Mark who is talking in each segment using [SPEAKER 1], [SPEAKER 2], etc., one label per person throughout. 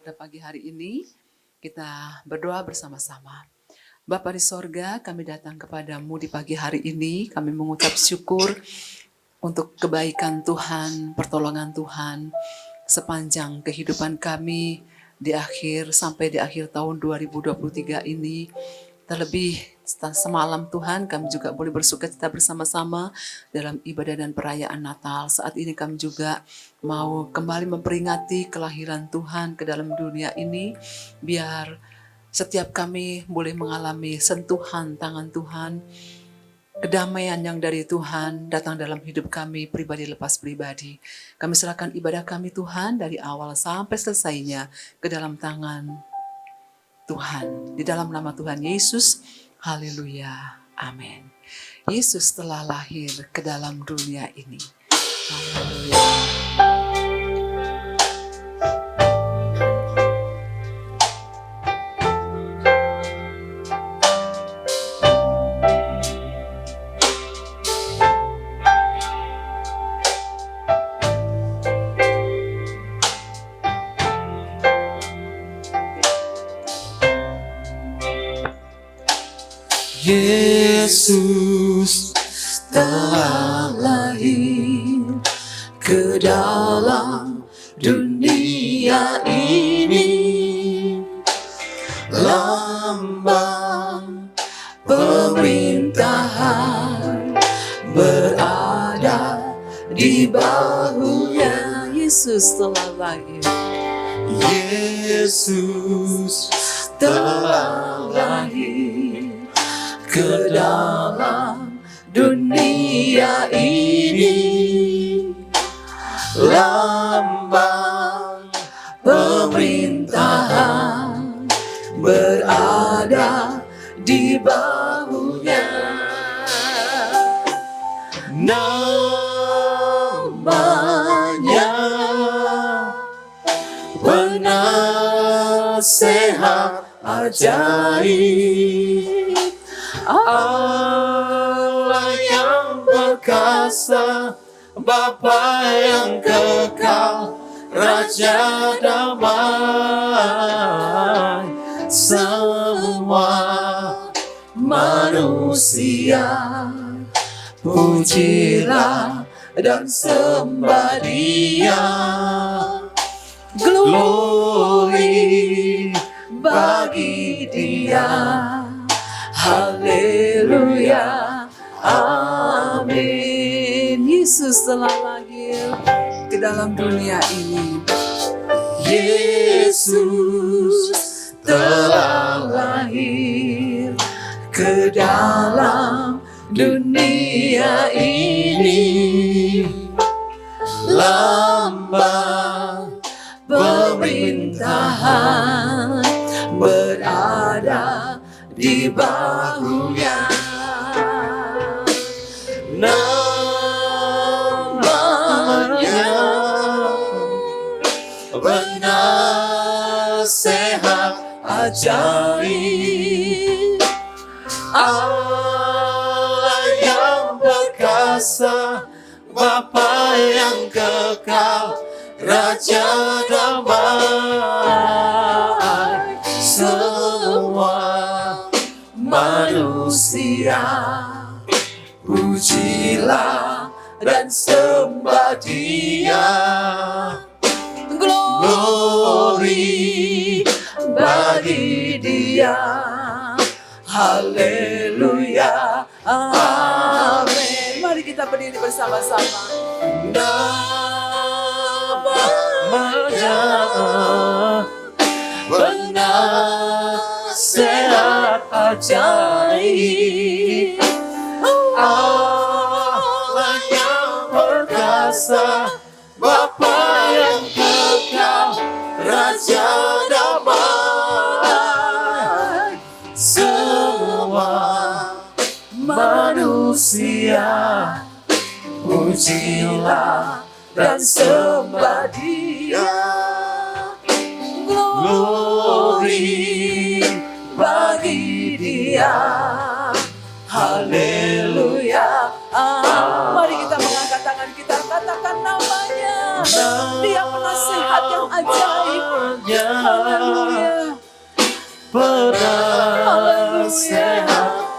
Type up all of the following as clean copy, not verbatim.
[SPEAKER 1] pada pagi hari ini, kita berdoa bersama-sama. Bapa di sorga, kami datang kepadamu di pagi hari ini, kami mengucap syukur untuk kebaikan Tuhan, pertolongan Tuhan, sepanjang kehidupan kami sampai di akhir tahun 2023 ini. Terlebih semalam Tuhan, kami juga boleh bersukacita bersama-sama dalam ibadah dan perayaan Natal. Saat ini kami juga mau kembali memperingati kelahiran Tuhan ke dalam dunia ini, biar setiap kami boleh mengalami sentuhan tangan Tuhan, kedamaian yang dari Tuhan datang dalam hidup kami pribadi lepas pribadi. Kami serahkan ibadah kami Tuhan dari awal sampai selesainya ke dalam tangan Tuhan. Di dalam nama Tuhan Yesus, haleluya, amin. Yesus telah lahir ke dalam dunia ini. Haleluya.
[SPEAKER 2] Yesus telah lahir ke dalam dunia ini, lambang pemerintahan berada di bahunya.
[SPEAKER 1] Yesus telah lahir.
[SPEAKER 2] Yesus telah lahir ke dalam dunia ini, lambang pemerintahan berada di bahunya. Namanya penasehat ajaib, Allah yang perkasa, Bapa yang kekal, Raja damai. Semua manusia pujilah dan sembah Dia. Glory bagi Dia. Haleluya, amin.
[SPEAKER 1] Yesus telah lahir ke dalam dunia ini.
[SPEAKER 2] Yesus telah lahir ke dalam dunia ini, lambang pemerintahan berada di bahunya. Namanya penasehat ajaib, Allah yang perkasa, Bapa yang kekal, Raja damai. Semua manusia pujilah dan sembah Dia. Glory bagi Dia. Haleluya, amin.
[SPEAKER 1] Mari kita berdiri bersama-sama.
[SPEAKER 2] Namanya penasehat ajaib, Allah yang perkasa, Bapa yang kekal, Raja damai. Semua manusia pujilah dan sembah Dia. Glory bagi Dia. Haleluya.
[SPEAKER 1] Mari kita mengangkat tangan kita, katakan namanya. Dia penasehat yang ajaib. Haleluya.
[SPEAKER 2] Penasehat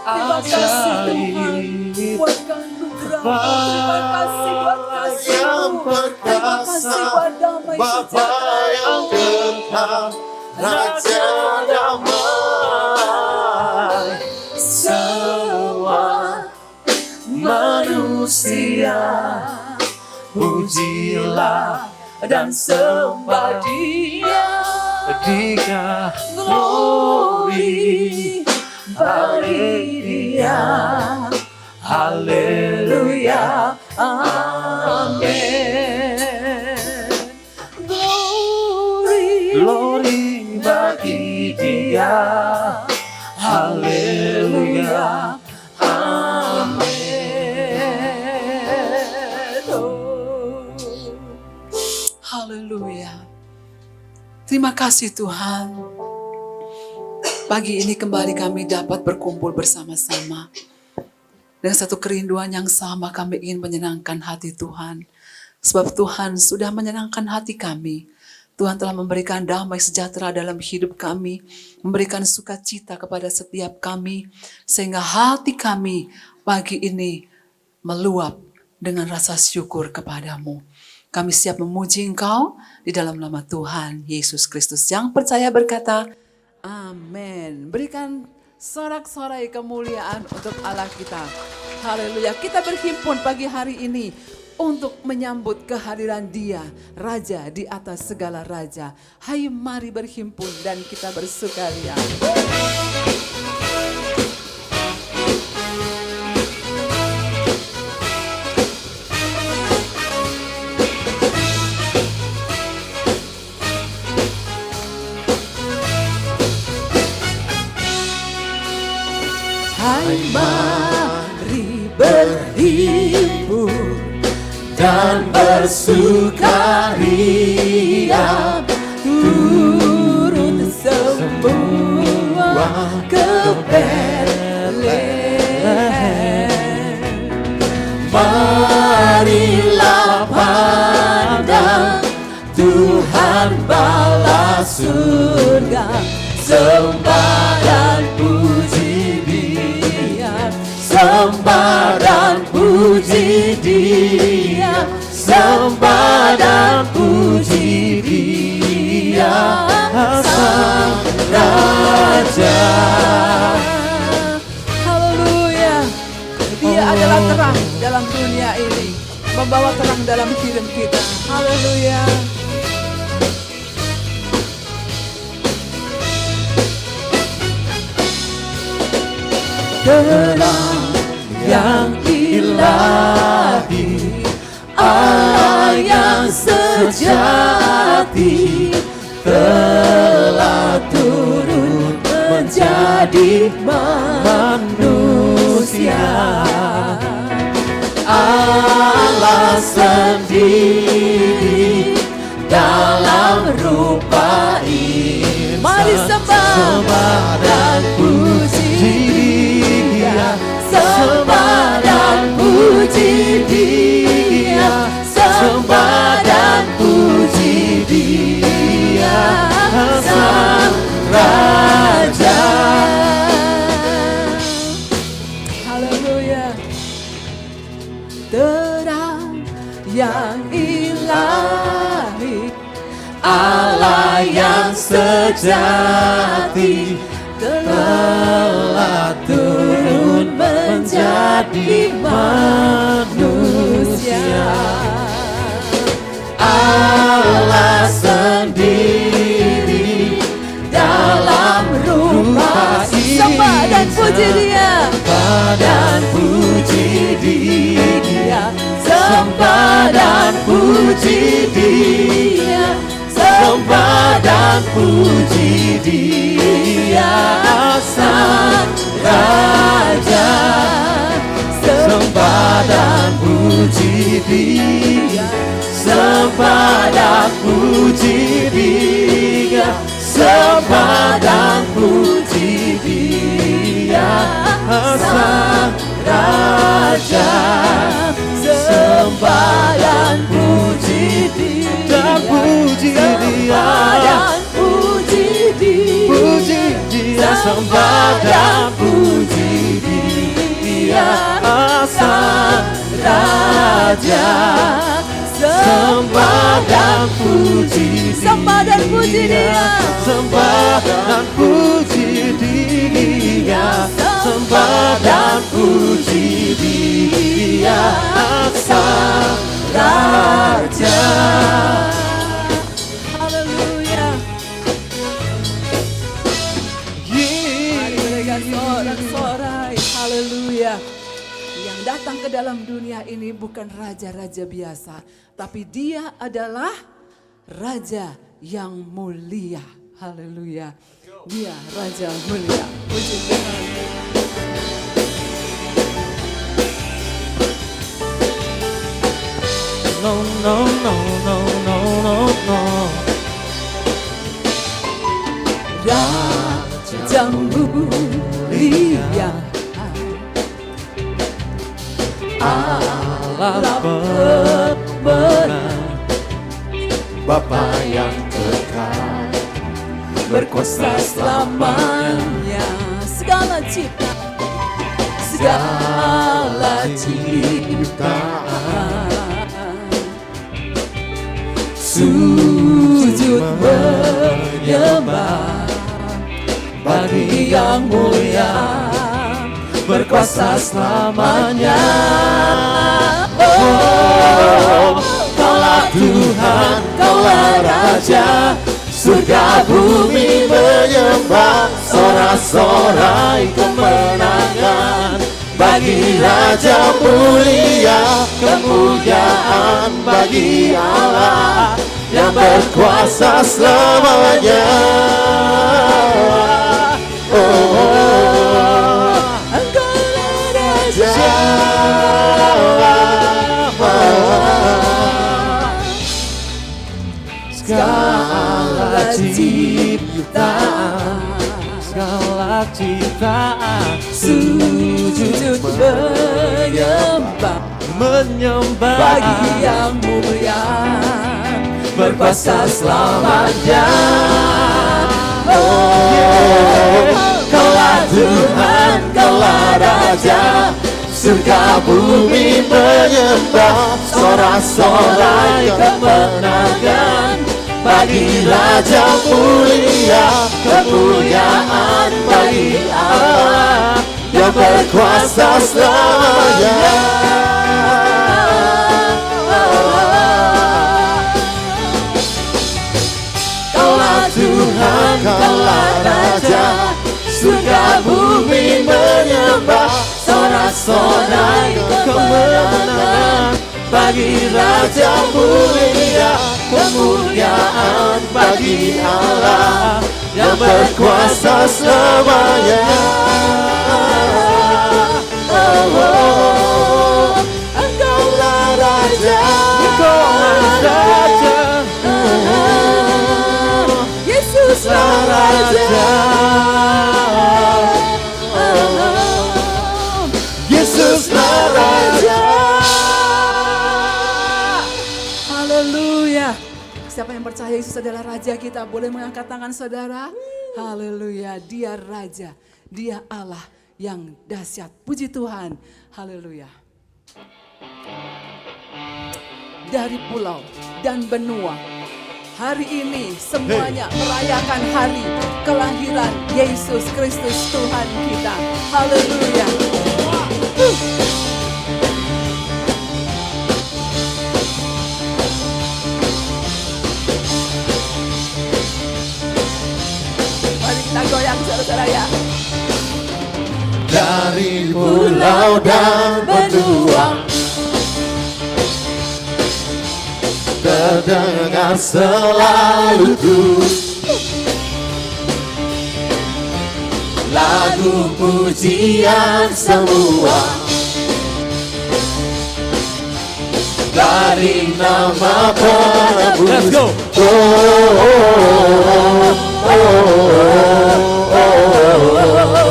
[SPEAKER 1] Terima kasih Tuhan buat anugerah. Terima kasih buat kasih-Mu. Terima kasih buat damai
[SPEAKER 2] Bapa yang kekal, Raja damai. Semua manusia pujilah dan sembah Dia. Dia glory bagi Dia. Haleluya, amin. Glory bagi Dia. Haleluya, amin.
[SPEAKER 1] Haleluya. Terima kasih Tuhan. Pagi ini kembali kami dapat berkumpul bersama-sama. Dengan satu kerinduan yang sama kami ingin menyenangkan hati Tuhan. Sebab Tuhan sudah menyenangkan hati kami. Tuhan telah memberikan damai sejahtera dalam hidup kami. Memberikan sukacita kepada setiap kami. Sehingga hati kami pagi ini meluap dengan rasa syukur kepadamu. Kami siap memuji Engkau di dalam nama Tuhan Yesus Kristus. Yang percaya berkata, amin. Berikan sorak-sorai kemuliaan untuk Allah kita. Haleluya. Kita berhimpun pagi hari ini untuk menyambut kehadiran Dia, Raja di atas segala raja. Hai, mari berhimpun dan kita bersukaria.
[SPEAKER 2] Hai, mari berhimpun dan bersukaria, turun semua ke Betlehem. Marilah pandang Tuhan bala surga, sembah dan puji Dia, sembah dan puji Dia, sembah dan puji Dia, Sang Raja.
[SPEAKER 1] Haleluya. Dia adalah terang dalam dunia ini, membawa terang dalam hidup kita. Haleluya.
[SPEAKER 2] Terang yang ilahi, Allah yang sejati, telah turun menjadi manusia. Allah sendiri dalam rupa insan,
[SPEAKER 1] Mari sembah
[SPEAKER 2] dan puji Dia, sembah dan puji Dia, sembah dan puji Dia, Sang Raja.
[SPEAKER 1] Haleluya. Terang yang ilahi,
[SPEAKER 2] Allah yang sejati, telah turun menjadi manusia. Allah sendiri dalam rupa
[SPEAKER 1] sembah dan puji Dia,
[SPEAKER 2] sembah dan puji Dia, sembah dan puji Dia, sembah dan puji Dia, Sang Raja. Sembah dan puji Dia, sembah dan puji Dia, sembah dan puji Dia, Sang Raja. Sembah dan puji Dia dan puji Dia,
[SPEAKER 1] puji Dia,
[SPEAKER 2] puji Dia, sembah dan puji Dia, Sang Raja. Sembah dan puji Dia,
[SPEAKER 1] sembah dan puji Dia,
[SPEAKER 2] sembah dan puji Dia, sembah dan puji Dia, Sang Raja.
[SPEAKER 1] haleluya. Mari berikan sorak-sorai, haleluya. Yang datang ke dalam dunia ini bukan raja-raja biasa, tapi Dia adalah Raja yang mulia. Haleluya. Dia Raja mulia. Puji Tuhan.
[SPEAKER 2] No, no, no, no, no, no, no.
[SPEAKER 1] Raja mulia,
[SPEAKER 2] Allah pemenang, Bapa yang kekal, berkuasa selamanya.
[SPEAKER 1] segala cipta, segala ciptaan sujud menyembah bagi yang mulia, berkuasa selamanya. Oh, Kaulah Tuhan, Kaulah Raja, surga bumi menyembah, sorak-sorai kemenangan bagi Raja mulia, kemuliaan bagi Allah yang berkuasa selamanya. Oh, Engkaulah Raja, segala ciptaan,
[SPEAKER 2] segala ciptaan
[SPEAKER 1] sujud menyembah bagi yang mulia, berkuasa selamanya. Oh, Kaulah Tuhan, Kaulah Raja, surga bumi menyembah, sorak-sorai kemenangan bagi Raja mulia, kemuliaan bagi Allah yang berkuasa selamanya. Kaulah Tuhan, Kaulah Raja, surga bumi menyembah, sorak-sorai kemenangan bagi Raja mulia, kemuliaan bagi Allah yang berkuasa selamanya. Oh, Engkaulah Raja, Engkaulah Raja, Yesuslah Raja, Yesuslah Raja. Haleluya. Siapa yang percaya Yesus adalah Raja kita, boleh mengangkat tangan saudara. Haleluya, Dia Raja, Dia Allah yang dahsyat. Puji Tuhan. Haleluya. Dari pulau dan benua, hari ini semuanya merayakan hari kelahiran Yesus Kristus Tuhan kita. Haleluya. Mari kita goyang saudara ya.
[SPEAKER 2] Dari pulau dan benua terdengar selalu lagu pujian semua dari nama penebus. Let's go.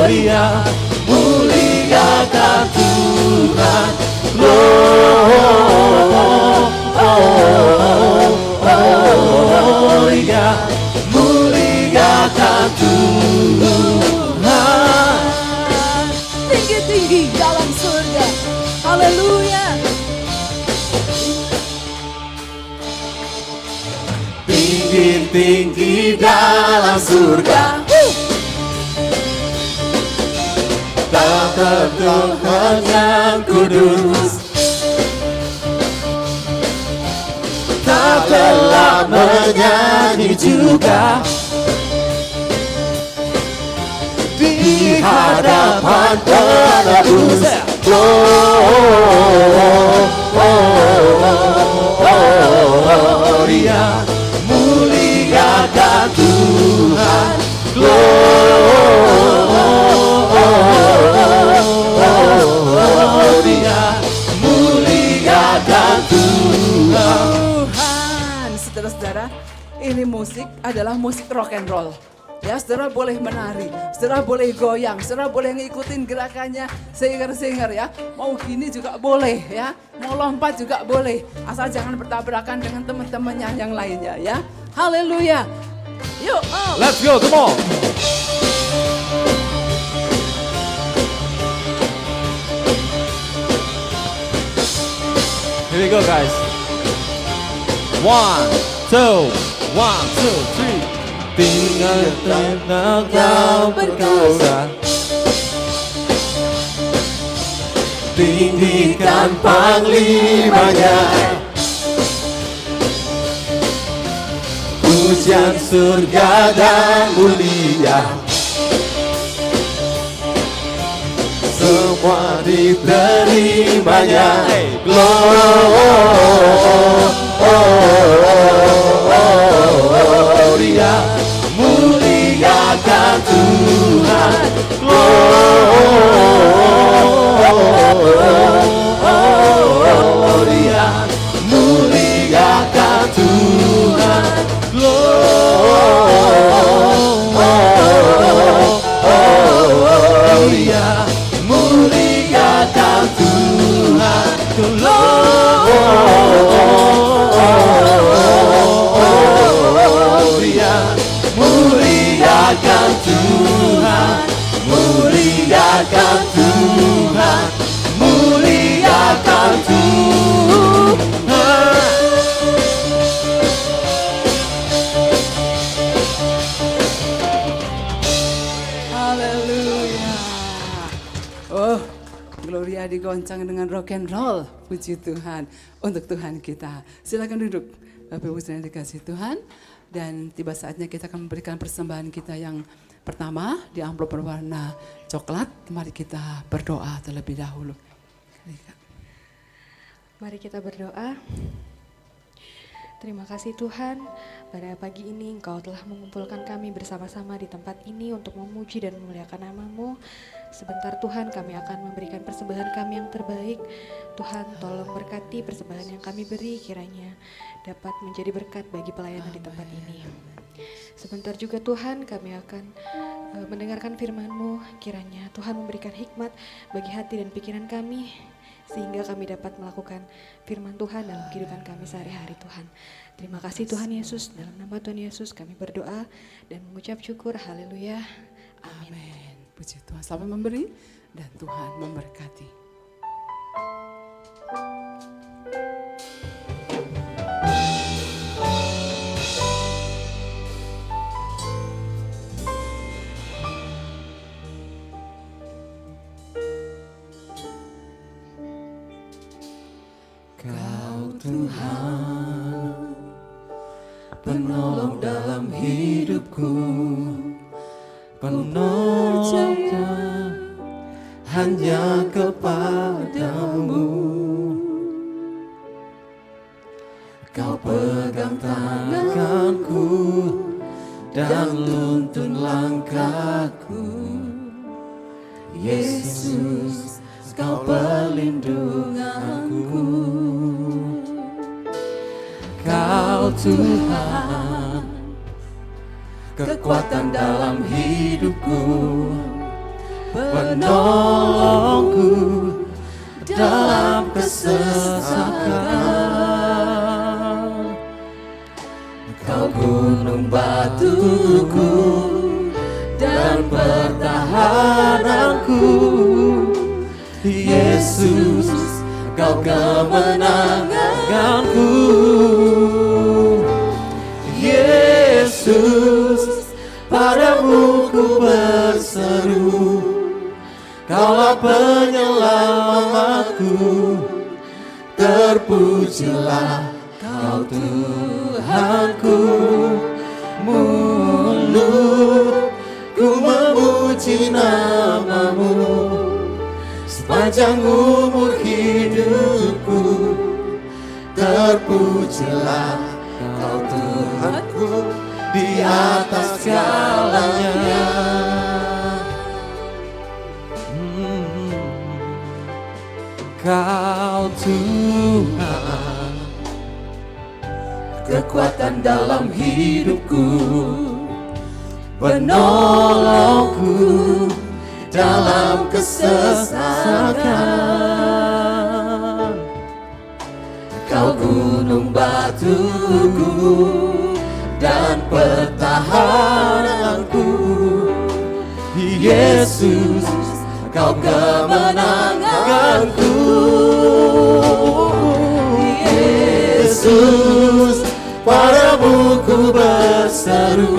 [SPEAKER 2] Mulia, muliakan Tuhan. Tuhan.
[SPEAKER 1] Tinggi-tinggi dalam surga. Haleluya.
[SPEAKER 2] Tinggi-tinggi dalam surga, tata Tuhan yang kudus. Tak telah menyanyi juga di hadapan penebus. Gloria, muliakan Tuhan. Gloria, muliakan Tuhan.
[SPEAKER 1] Tuhan, saudara-saudara, ini musik adalah musik rock and roll. Ya, saudara boleh menari, saudara boleh goyang, saudara boleh ngikutin gerakannya singer-singer ya. Mau gini juga boleh ya, mau lompat juga boleh. Asal jangan bertabrakan dengan teman-temannya yang lainnya ya. Haleluya. Yuk,
[SPEAKER 2] Let's go, come on. Here we go, guys. 1, 2, 1, 2, 3. Tinggal tenang kau berkuasa, tinggikan panglimanya. Pujian surga dan mulia, semua diterimanya. Gloria, muliakan Tuhan. Gloria, muliakan Tuhan. Gloria, muliakan Tuhan. Gloria, muliakan Tuhan. Muliakan Tuhan. Muliakan Tuhan.
[SPEAKER 1] haleluya. Oh, Gloria digoncang dengan rock and roll. Puji Tuhan untuk Tuhan kita. Silakan duduk, Bapak Ibu yang dikasih Tuhan. Dan tiba saatnya kita akan memberikan persembahan kita yang pertama di amplop berwarna coklat. Mari kita berdoa terlebih dahulu.
[SPEAKER 3] Mari kita berdoa. Terima kasih Tuhan, pada pagi ini Engkau telah mengumpulkan kami bersama-sama di tempat ini untuk memuji dan memuliakan nama-Mu. Sebentar Tuhan, kami akan memberikan persembahan kami yang terbaik. Tuhan tolong berkati persembahan yang kami beri, kiranya dapat menjadi berkat bagi pelayanan di tempat ini. Sebentar juga Tuhan, kami akan mendengarkan firman-Mu. Kiranya Tuhan memberikan hikmat bagi hati dan pikiran kami, sehingga kami dapat melakukan firman Tuhan dalam kehidupan kami sehari-hari Tuhan. Terima kasih Tuhan Yesus, dalam nama Tuhan Yesus kami berdoa dan mengucap syukur. Haleluya. Amin.
[SPEAKER 1] Amin. Puji Tuhan, selamat memberi dan Tuhan memberkati.
[SPEAKER 2] Kau Tuhan, penolong dalam hidupku, penolongnya hanya kepadamu. Kau pegang tanganku dan tuntun langkahku, Yesus, Kau perlindunganku. Kau Tuhan, kekuatan dalam hidupku, penolongku dalam kesesatan. Kau gunung batuku Kau kemenanganku, Yesus, padamu ku berseru. Kaulah penyelamatku, terpujilah Kau Tuhanku. Mulutku memuji namamu, sepanjang umur hidupku. Terpujilah Kau Tuhanku di atas segalanya. Kau Tuhan, kekuatan dalam hidupku, penolongku dalam kesesakan. Kau gunung batuku dan pertahananku, Yesus, Kau kemenanganku. Yesus, padamu ku berseru.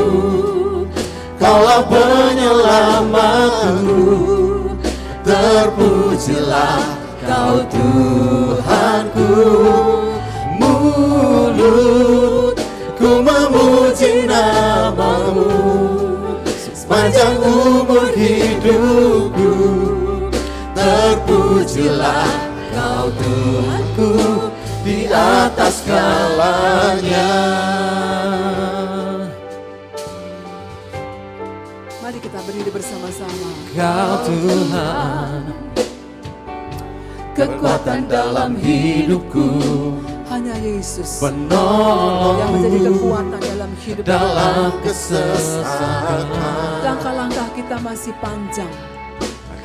[SPEAKER 2] Kaulah penyelamatku, terpujilah Kau Tuhanku. Mulutku memuji namamu, sepanjang umur hidupku. Terpujilah Kau Tuhanku di atas segalanya.
[SPEAKER 1] Mari kita berdiri bersama-sama.
[SPEAKER 2] Kau Tuhan, kekuatan dalam hidupku,
[SPEAKER 1] Hanya Yesus
[SPEAKER 2] penolongku
[SPEAKER 1] yang menjadi kekuatan dalam hidup
[SPEAKER 2] dalam
[SPEAKER 1] kita.
[SPEAKER 2] kesesakan.
[SPEAKER 1] Langkah-langkah kita masih panjang.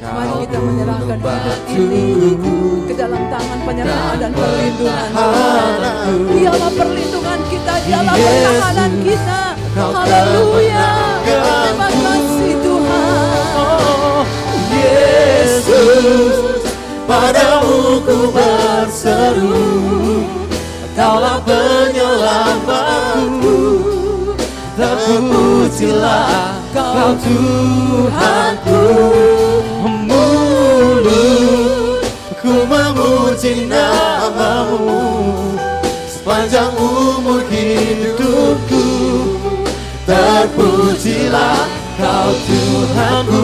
[SPEAKER 2] Kau
[SPEAKER 1] Mari kita menyerahkan
[SPEAKER 2] gunung
[SPEAKER 1] hidup ini
[SPEAKER 2] batuku
[SPEAKER 1] ke dalam tangan penyertaan dan perlindungan Tuhan.
[SPEAKER 2] pertahananku.
[SPEAKER 1] Dialah perlindungan kita, dialah
[SPEAKER 2] Yesus,
[SPEAKER 1] pertahanan kita.
[SPEAKER 2] Kau
[SPEAKER 1] Haleluya. Terima
[SPEAKER 2] kemenanganku.
[SPEAKER 1] kasih Tuhan.
[SPEAKER 2] Oh, Yesus, padamu ku berseru. Kaulah penyelamatku, terpujilah Kau Tuhanku. Mulutku memuji namamu, sepanjang umur hidupku. Terpujilah Kau Tuhanku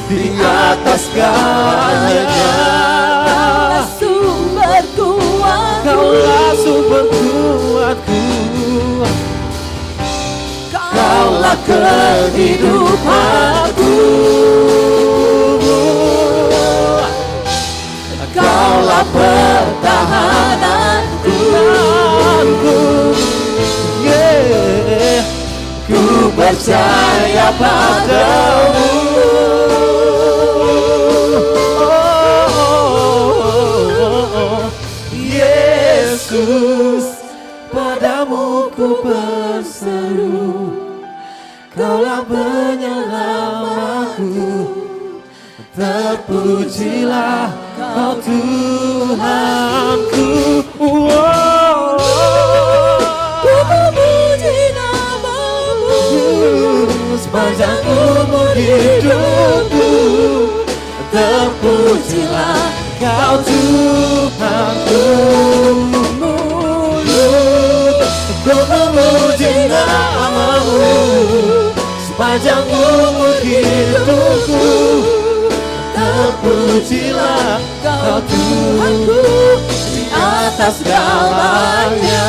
[SPEAKER 2] di atas segalanya.
[SPEAKER 1] Sumber kuat,
[SPEAKER 2] Kaulah sumber kuatku, Kaulah kehidupanku. Kaulah pertahananku. Yeah. Ku percaya padamu. Oh, Yesus, padamu ku berseru. Kaulah penyelamatku, terpujilah Kau Tuhanku. Wow.
[SPEAKER 1] ku memuji namamu.
[SPEAKER 2] Sepanjang umur hidupku, terpujilah Kau Tuhanku. Mulutku memuji namamu, sepanjang umur hidupku. Terpujilah Kau Tuhanku di atas segalanya.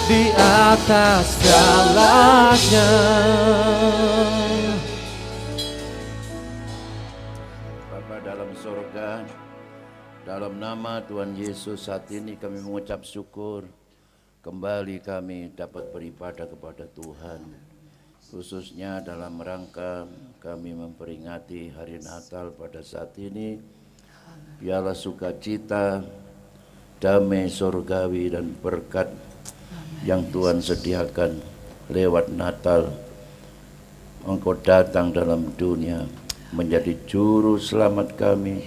[SPEAKER 2] Di atas segalanya.
[SPEAKER 4] Bapa dalam surga, dalam nama Tuhan Yesus saat ini kami mengucap syukur. Kembali kami dapat beribadah kepada Tuhan, khususnya dalam rangka kami memperingati hari Natal pada saat ini. Biarlah sukacita, damai surgawi dan berkat yang Tuhan sediakan lewat Natal Engkau datang dalam dunia menjadi juru selamat kami.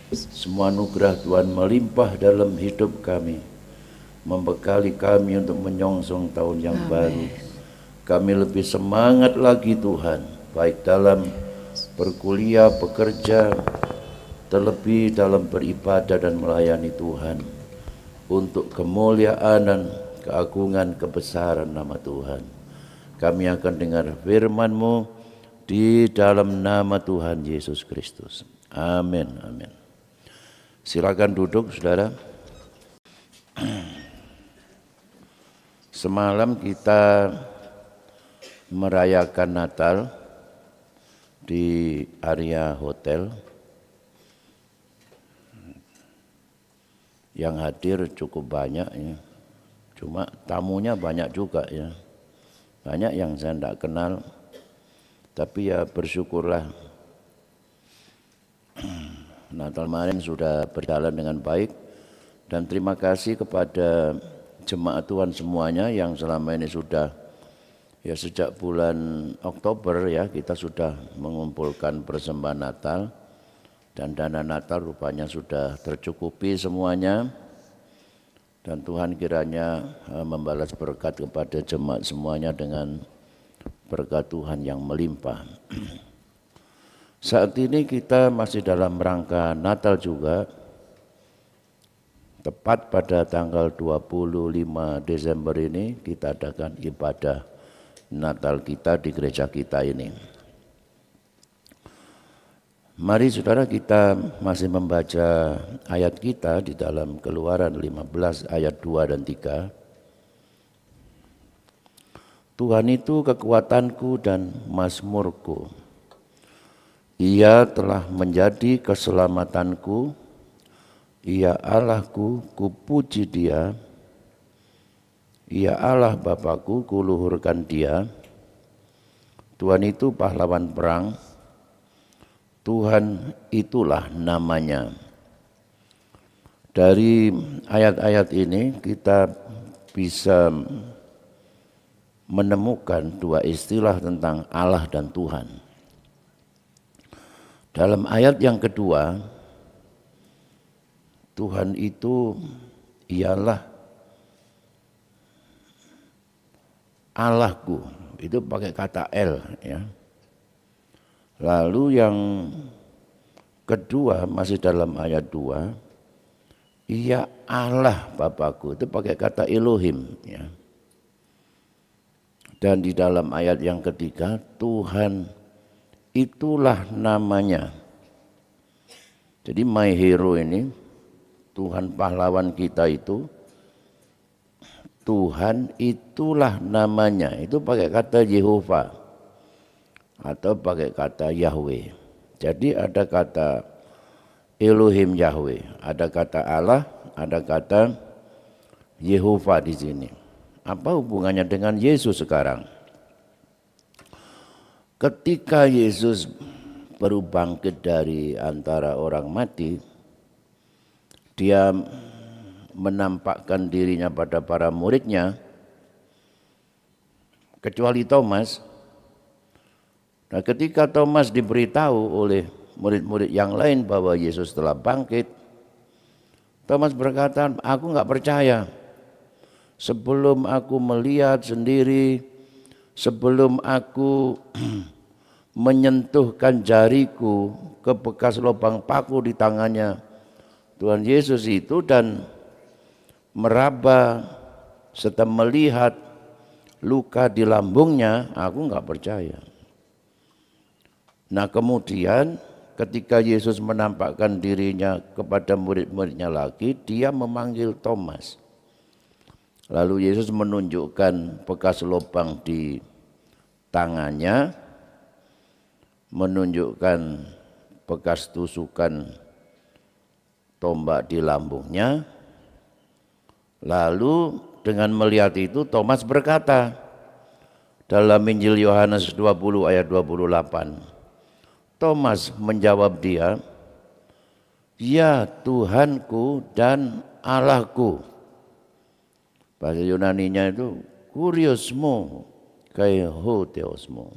[SPEAKER 4] Semua anugerah Tuhan melimpah dalam hidup kami, membekali kami untuk menyongsong tahun yang baru. Kami lebih semangat lagi Tuhan, baik dalam berkuliah, bekerja, terlebih dalam beribadah dan melayani Tuhan, untuk kemuliaan dan keagungan kebesaran nama Tuhan. Kami akan dengar firman-Mu di dalam nama Tuhan Yesus Kristus. Amin, amin. Silakan duduk, saudara. Semalam kita merayakan Natal di area hotel. Yang hadir cukup banyak ya. Cuma tamunya banyak juga ya. Banyak yang saya tidak kenal. Tapi ya bersyukurlah. Natal kemarin sudah berjalan dengan baik. Dan terima kasih kepada jemaat Tuhan semuanya yang selama ini sudah, ya sejak bulan Oktober ya, kita sudah mengumpulkan persembahan Natal. Dan dana Natal rupanya sudah tercukupi semuanya. Dan Tuhan kiranya membalas berkat kepada jemaat semuanya dengan berkat Tuhan yang melimpah. Saat ini kita masih dalam rangka Natal juga. Tepat pada tanggal 25 Desember ini kita adakan ibadah Natal kita di gereja kita ini. Mari saudara, kita masih membaca ayat kita di dalam Keluaran 15 ayat 2 dan 3. Tuhan itu kekuatanku dan mazmurku. Ia telah menjadi keselamatanku. Ia Allahku, kupuji Dia. Ia Allah Bapakku, kuluhurkan Dia. Tuhan itu pahlawan perang. Tuhan itulah namanya. Dari ayat-ayat ini kita bisa menemukan dua istilah tentang Allah dan Tuhan. Dalam ayat yang kedua, Tuhan itu ialah Allahku. Itu pakai kata L ya. Lalu yang kedua masih dalam ayat 2, Ia Allah Bapakku, itu pakai kata Elohim ya. Dan di dalam ayat yang ketiga, Tuhan itulah namanya. Jadi my hero ini, Tuhan pahlawan kita itu, Tuhan itulah namanya. Itu pakai kata Yehova atau pakai kata Yahweh. Jadi ada kata Elohim Yahweh, ada kata Allah, ada kata Yehova di sini. Apa hubungannya dengan Yesus sekarang? Ketika Yesus baru bangkit dari antara orang mati, Dia menampakkan dirinya pada para muridnya, kecuali Thomas. Nah, ketika Thomas diberitahu oleh murid-murid yang lain bahwa Yesus telah bangkit, Thomas berkata, aku enggak percaya. Sebelum aku melihat sendiri, sebelum aku menyentuhkan jariku ke bekas lubang paku di tangannya Tuhan Yesus itu dan meraba serta melihat luka di lambungnya, aku enggak percaya. Nah kemudian ketika Yesus menampakkan dirinya kepada murid-muridnya lagi, Dia memanggil Thomas. Lalu Yesus menunjukkan bekas lubang di tangannya, menunjukkan bekas tusukan tombak di lambungnya. Lalu dengan melihat itu Thomas berkata dalam Injil Yohanes 20 ayat 28, Thomas menjawab dia, ya Tuhanku dan Allahku. Bahasa Yunaninya itu kuriosmo kai ho theosmo.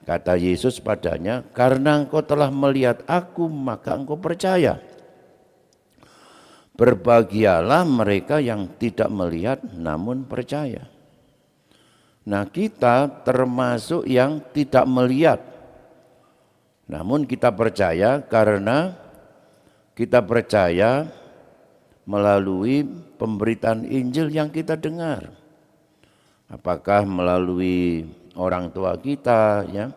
[SPEAKER 4] Kata Yesus padanya, karena engkau telah melihat aku, maka engkau percaya. Berbahagialah mereka yang tidak melihat namun percaya. Nah, kita termasuk yang tidak melihat, namun kita percaya karena kita percaya melalui pemberitaan Injil yang kita dengar. Apakah melalui orang tua kita, ya?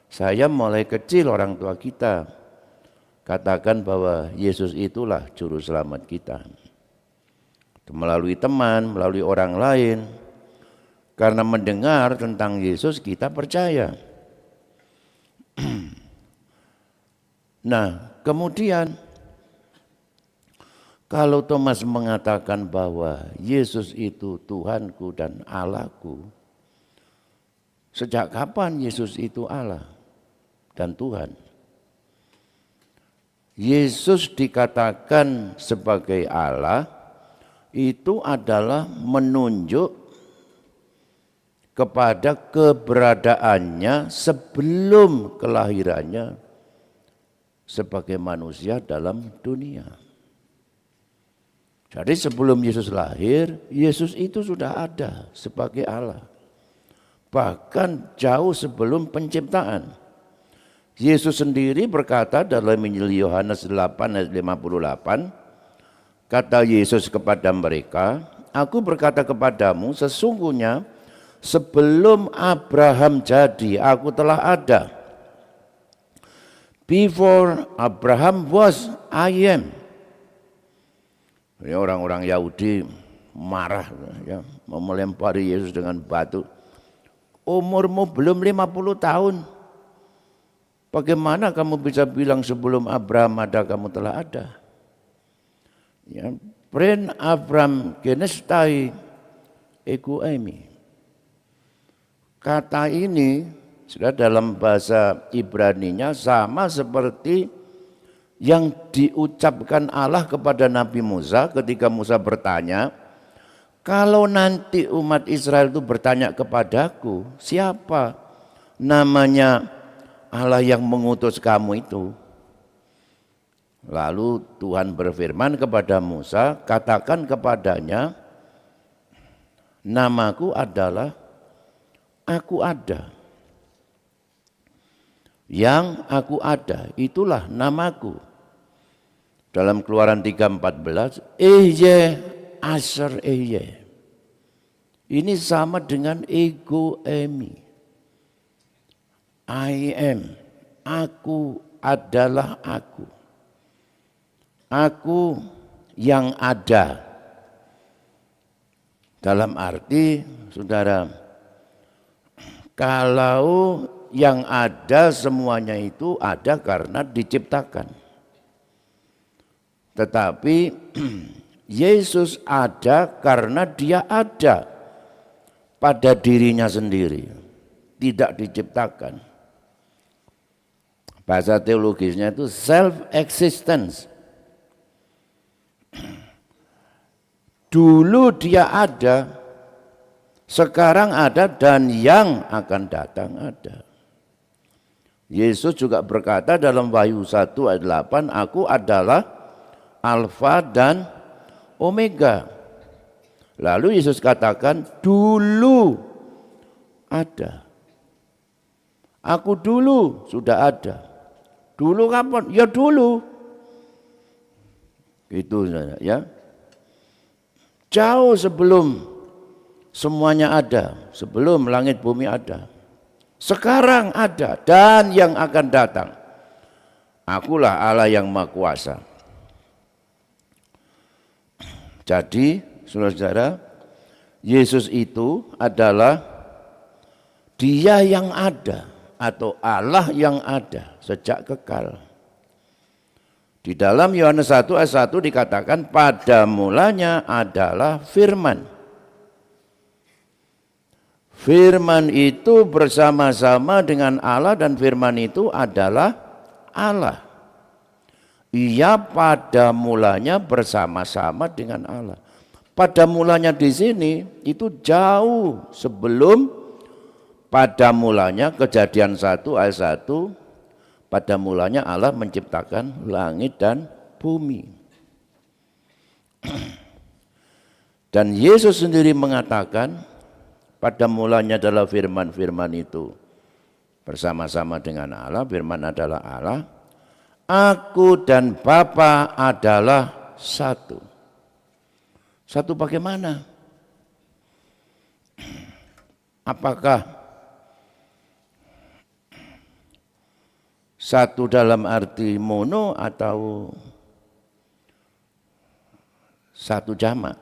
[SPEAKER 4] Saya mulai kecil orang tua kita katakan bahwa Yesus itulah juru selamat kita. Melalui teman, melalui orang lain, karena mendengar tentang Yesus kita percaya. Nah, kemudian kalau Thomas mengatakan bahwa Yesus itu Tuhanku dan Allahku, sejak kapan Yesus itu Allah dan Tuhan? Yesus dikatakan sebagai Allah itu adalah menunjuk kepada keberadaannya sebelum kelahirannya sebagai manusia dalam dunia. Jadi sebelum Yesus lahir, Yesus itu sudah ada sebagai Allah. Bahkan jauh sebelum penciptaan. Yesus sendiri berkata dalam Injil Yohanes 8 ayat 58, kata Yesus kepada mereka, aku berkata kepadamu sesungguhnya sebelum Abraham jadi, aku telah ada. Before Abraham was, I am. Ya, orang-orang Yahudi marah, ya, mau melempari Yesus dengan batu. Umurmu belum 50 tahun. Bagaimana kamu bisa bilang sebelum Abraham ada kamu telah ada? Ya, Pren Abraham genestai ego emi. Kata ini sudah dalam bahasa Ibraninya sama seperti yang diucapkan Allah kepada Nabi Musa ketika Musa bertanya, kalau nanti umat Israel itu bertanya kepadaku, siapa namanya Allah yang mengutus kamu itu? Lalu Tuhan berfirman kepada Musa, katakan kepadanya, namaku adalah Aku Ada. Yang aku ada, itulah namaku. Dalam Keluaran 3:14, Ehye Asher Ehye. Ini sama dengan ego emi. I am, aku adalah aku. Aku yang ada. Dalam arti, saudara, kalau yang ada semuanya itu ada karena diciptakan. Tetapi Yesus ada karena dia ada pada dirinya sendiri, tidak diciptakan. Bahasa teologisnya itu self-existence. Dulu dia ada, sekarang ada, dan yang akan datang ada. Yesus juga berkata dalam Wahyu 1 ayat 8, aku adalah Alfa dan Omega. Lalu Yesus katakan, dulu ada. Aku dulu sudah ada. Dulu kapan? Ya dulu. Itu ya. Jauh sebelum semuanya ada, sebelum langit bumi ada. Sekarang ada dan yang akan datang. Akulah Allah yang Maha Kuasa. Jadi, saudara-saudara, Yesus itu adalah Dia yang ada atau Allah yang ada sejak kekal. Di dalam Yohanes 1 ayat 1 dikatakan pada mulanya adalah firman. Firman itu bersama-sama dengan Allah dan firman itu adalah Allah. Ia pada mulanya bersama-sama dengan Allah. Pada mulanya di sini itu jauh sebelum pada mulanya Kejadian 1 ayat 1, pada mulanya Allah menciptakan langit dan bumi. Dan Yesus sendiri mengatakan pada mulanya adalah firman, firman itu bersama-sama dengan Allah, firman adalah Allah. Aku dan Bapa adalah satu. Satu bagaimana? Apakah satu dalam arti mono atau satu jamak?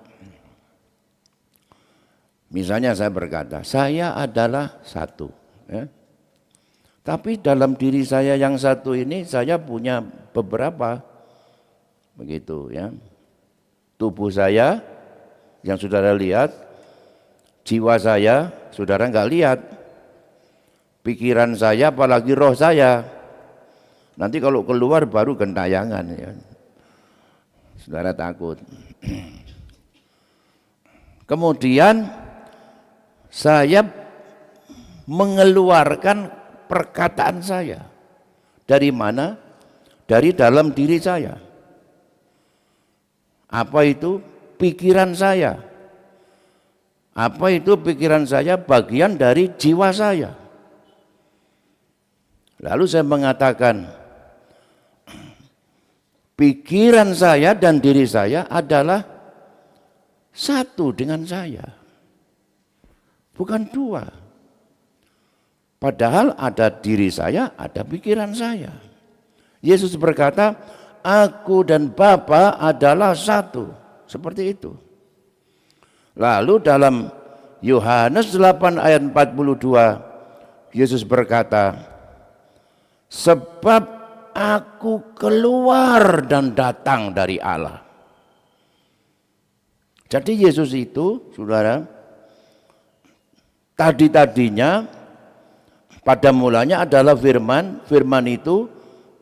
[SPEAKER 4] Misalnya saya berkata, saya adalah satu. Ya. Tapi dalam diri saya yang satu ini saya punya beberapa. Begitu ya. Tubuh saya yang saudara lihat, jiwa saya saudara enggak lihat. Pikiran saya apalagi roh saya. Nanti kalau keluar baru gentayangan ya. Saudara takut. Kemudian saya mengeluarkan perkataan saya. Dari mana? Dari dalam diri saya. Apa itu? Pikiran saya. Apa itu pikiran saya? Bagian dari jiwa saya. Lalu saya mengatakan, pikiran saya dan diri saya adalah satu dengan saya. Bukan dua. Padahal ada diri saya, ada pikiran saya. Yesus berkata, aku dan Bapa adalah satu. Seperti itu. Lalu dalam Yohanes 8 ayat 42, Yesus berkata, sebab aku keluar dan datang dari Allah. Jadi Yesus itu, saudara, tadi-tadinya pada mulanya adalah firman, firman itu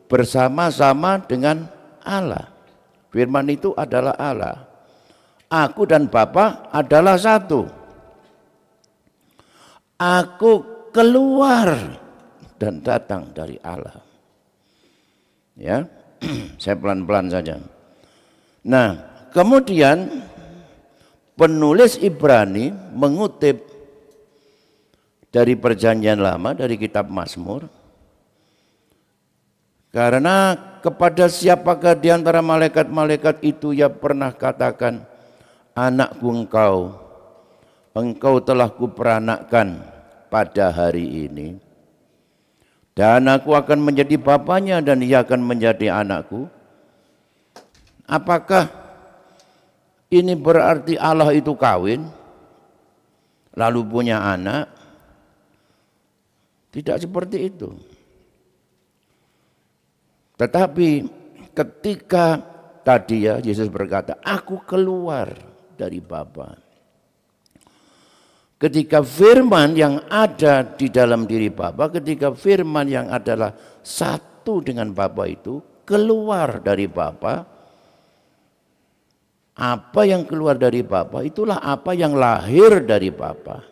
[SPEAKER 4] bersama-sama dengan Allah. Firman itu adalah Allah. Aku dan Bapa adalah satu. Aku keluar dan datang dari Allah. Ya, saya pelan-pelan saja. Nah, kemudian penulis Ibrani mengutip dari Perjanjian Lama, dari kitab Mazmur. Karena kepada siapakah di antara malaikat-malaikat itu ia pernah katakan, anakku engkau telah kuperanakkan pada hari ini. Dan aku akan menjadi bapanya dan ia akan menjadi anakku. Apakah ini berarti Allah itu kawin, lalu punya anak? Tidak seperti itu. Tetapi ketika tadi ya Yesus berkata, aku keluar dari Bapa. Ketika firman yang ada di dalam diri Bapa, ketika firman yang adalah satu dengan Bapa itu keluar dari Bapa, apa yang keluar dari Bapa itulah apa yang lahir dari Bapa.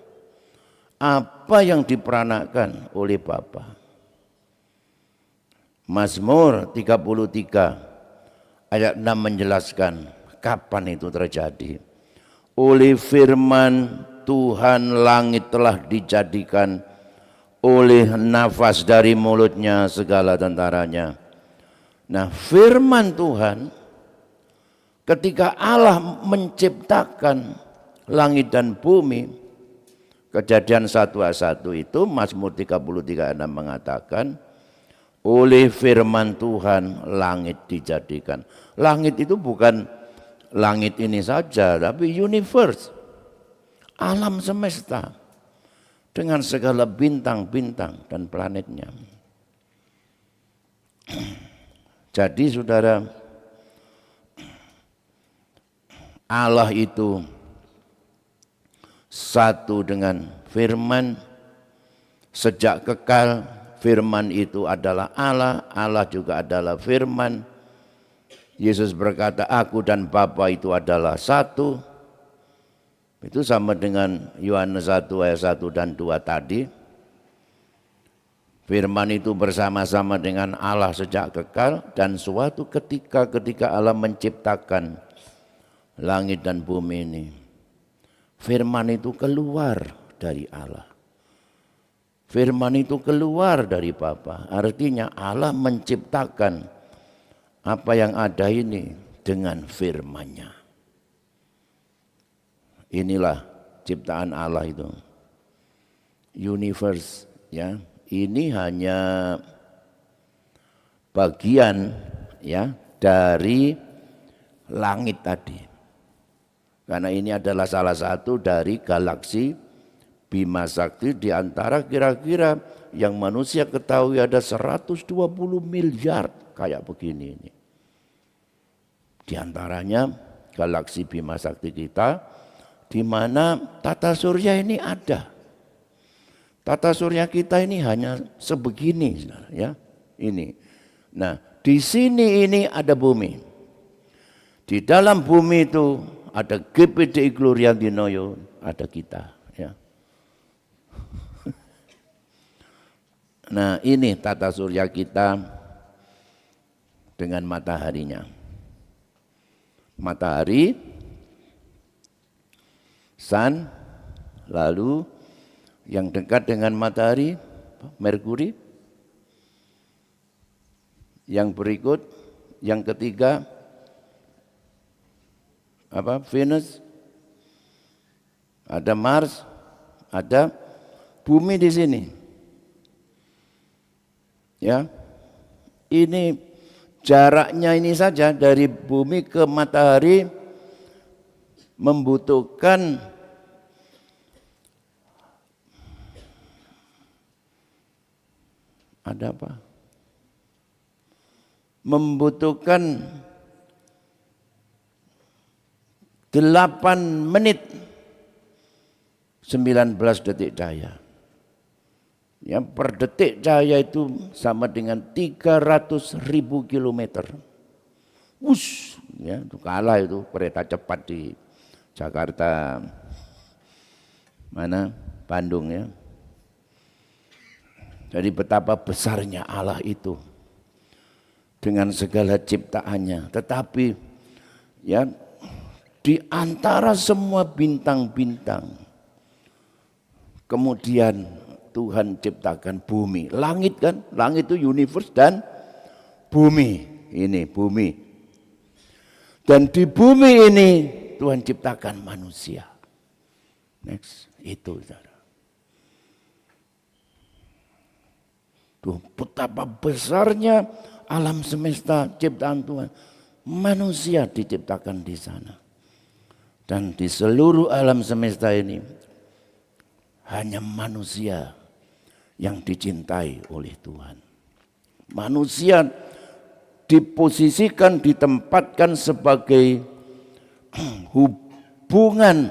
[SPEAKER 4] Apa yang diperanakkan oleh Bapa. Mazmur 33 ayat 6 menjelaskan kapan itu terjadi. Oleh firman Tuhan langit telah dijadikan, oleh nafas dari mulutnya segala tentaranya. Nah, firman Tuhan ketika Allah menciptakan langit dan bumi, Kejadian 1 ayat 1 itu Mazmur 33 ayat 6 mengatakan, oleh firman Tuhan langit dijadikan. Langit itu bukan langit ini saja, tapi universe. Alam semesta dengan segala bintang-bintang dan planetnya. Jadi saudara, Allah itu satu dengan firman sejak kekal. Firman itu adalah Allah, Allah juga adalah firman. Yesus berkata, aku dan Bapa itu adalah satu. Itu sama dengan Yohanes 1 ayat 1 dan 2 tadi. Firman itu bersama-sama dengan Allah sejak kekal, dan suatu ketika Allah menciptakan langit dan bumi ini, firman itu keluar dari Allah. Firman itu keluar dari Bapa. Artinya Allah menciptakan apa yang ada ini dengan firman-Nya. Inilah ciptaan Allah itu. Universe, ya. Ini hanya bagian, ya, dari langit tadi. Karena ini adalah salah satu dari galaksi Bima Sakti, di antara kira-kira yang manusia ketahui ada 120 miliar kayak begini ini. Di antaranya galaksi Bima Sakti kita, di mana tata surya ini ada. Tata surya kita ini hanya sebegini, ya. Ini. Nah, di sini ini ada bumi. Di dalam bumi itu ada GPDI Gloria Dinoyo, ada kita, ya. Nah, ini tata surya kita dengan mataharinya. Matahari, sun, lalu yang dekat dengan matahari, Merkuri. Yang berikut, yang ketiga, Venus. Ada Mars, ada bumi di sini. Ya. Ini jaraknya ini saja dari bumi ke matahari membutuhkan membutuhkan 8 menit 19 detik cahaya. Ya, per detik cahaya itu sama dengan 300.000 kilometer. Wush, ya, itu kalah itu kereta cepat di Jakarta, Bandung, ya. Jadi betapa besarnya Allah itu dengan segala ciptaannya. Tetapi ya, di antara semua bintang-bintang, kemudian Tuhan ciptakan bumi. Langit kan, langit itu universe, dan bumi. Ini bumi. Dan di bumi ini Tuhan ciptakan manusia. Next, itu saudara. Tuh, betapa besarnya alam semesta ciptaan Tuhan. Manusia diciptakan di sana. Dan di seluruh alam semesta ini hanya manusia yang dicintai oleh Tuhan. Manusia diposisikan, ditempatkan sebagai hubungan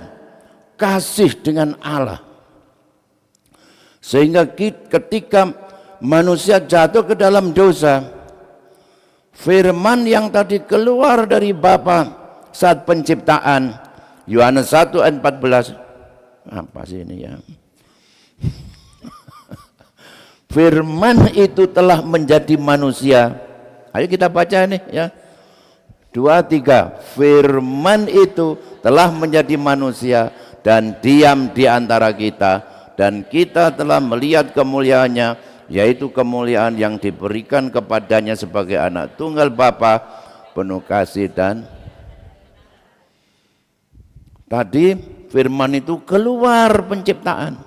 [SPEAKER 4] kasih dengan Allah. Sehingga ketika manusia jatuh ke dalam dosa, firman yang tadi keluar dari Bapa saat penciptaan, Yohanes 1 ayat 14, apa sih ini ya? Firman itu telah menjadi manusia. Ayo kita baca nih ya. 2, 3. Firman itu telah menjadi manusia dan diam di antara kita, dan kita telah melihat kemuliaannya, yaitu kemuliaan yang diberikan kepadanya sebagai anak tunggal Bapa, penuh kasih dan tadi firman itu keluar penciptaan,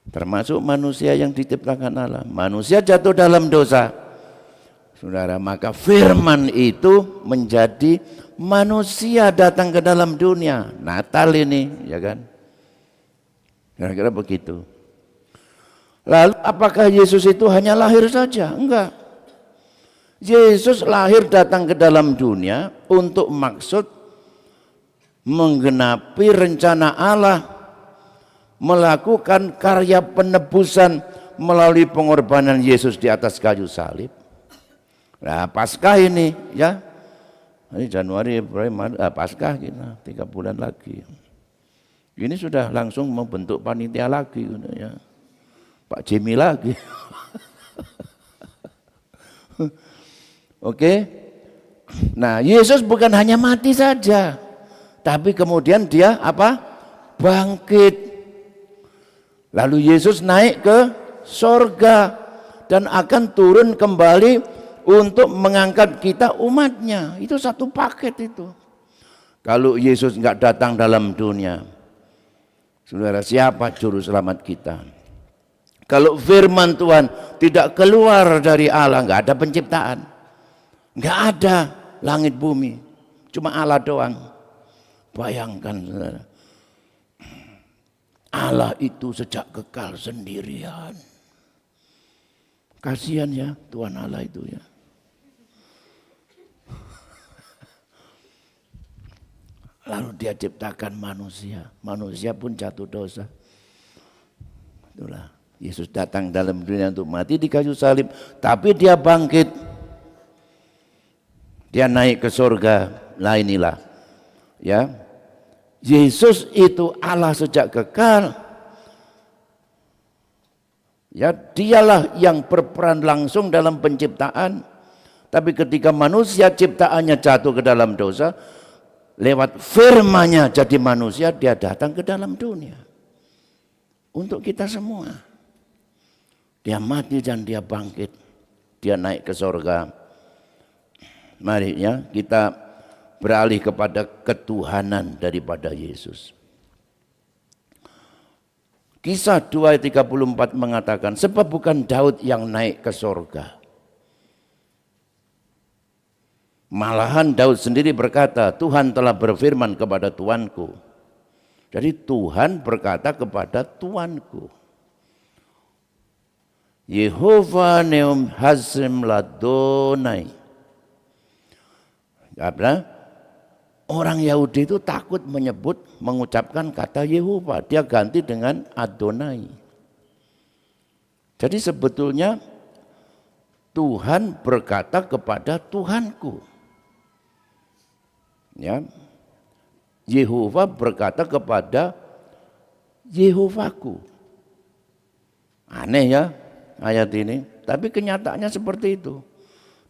[SPEAKER 4] termasuk manusia yang diciptakan Allah. Manusia jatuh dalam dosa, saudara, maka firman itu menjadi manusia datang ke dalam dunia. Natal ini, ya kan? Kira-kira begitu. Lalu apakah Yesus itu hanya lahir saja? Enggak. Yesus lahir datang ke dalam dunia untuk maksud menggenapi rencana Allah, melakukan karya penebusan melalui pengorbanan Yesus di atas kayu salib. Nah, Paskah ini ya, ini Januari, Februari, Paskah kita 3 bulan lagi. Ini sudah langsung membentuk panitia lagi, ya. Pak Jimmy lagi. Oke. Nah, Yesus bukan hanya mati saja, tapi kemudian dia apa? Bangkit. Lalu Yesus naik ke sorga dan akan turun kembali untuk mengangkat kita umatnya. Itu satu paket itu. Kalau Yesus nggak datang dalam dunia, saudara, siapa juru selamat kita? Kalau firman Tuhan tidak keluar dari Allah, nggak ada penciptaan. Nggak ada langit bumi, cuma Allah doang. Bayangkan saudara, Allah itu sejak kekal sendirian. Kasihan ya Tuhan Allah itu ya. Lalu dia ciptakan manusia. Manusia pun jatuh dosa. Itulah Yesus datang dalam dunia untuk mati di kayu salib. Tapi dia bangkit. Dia naik ke surga. Nah inilah. Ya. Yesus itu Allah sejak kekal. Ya, dialah yang berperan langsung dalam penciptaan. Tapi ketika manusia ciptaannya jatuh ke dalam dosa, lewat firman-Nya jadi manusia, dia datang ke dalam dunia. Untuk kita semua. Dia mati dan dia bangkit. Dia naik ke surga. Mari ya, kita beralih kepada ketuhanan daripada Yesus. Kisah 2 ayat 34 mengatakan, sebab bukan Daud yang naik ke surga. Malahan Daud sendiri berkata, Tuhan telah berfirman kepada Tuanku. Jadi Tuhan berkata kepada Tuanku. Yehova neum hazim ladonai. Karena orang Yahudi itu takut mengucapkan kata Yehova. Dia ganti dengan Adonai. Jadi sebetulnya Tuhan berkata kepada Tuhanku. Ya. Yehova berkata kepada Yehovaku. Aneh ya ayat ini. Tapi kenyataannya seperti itu.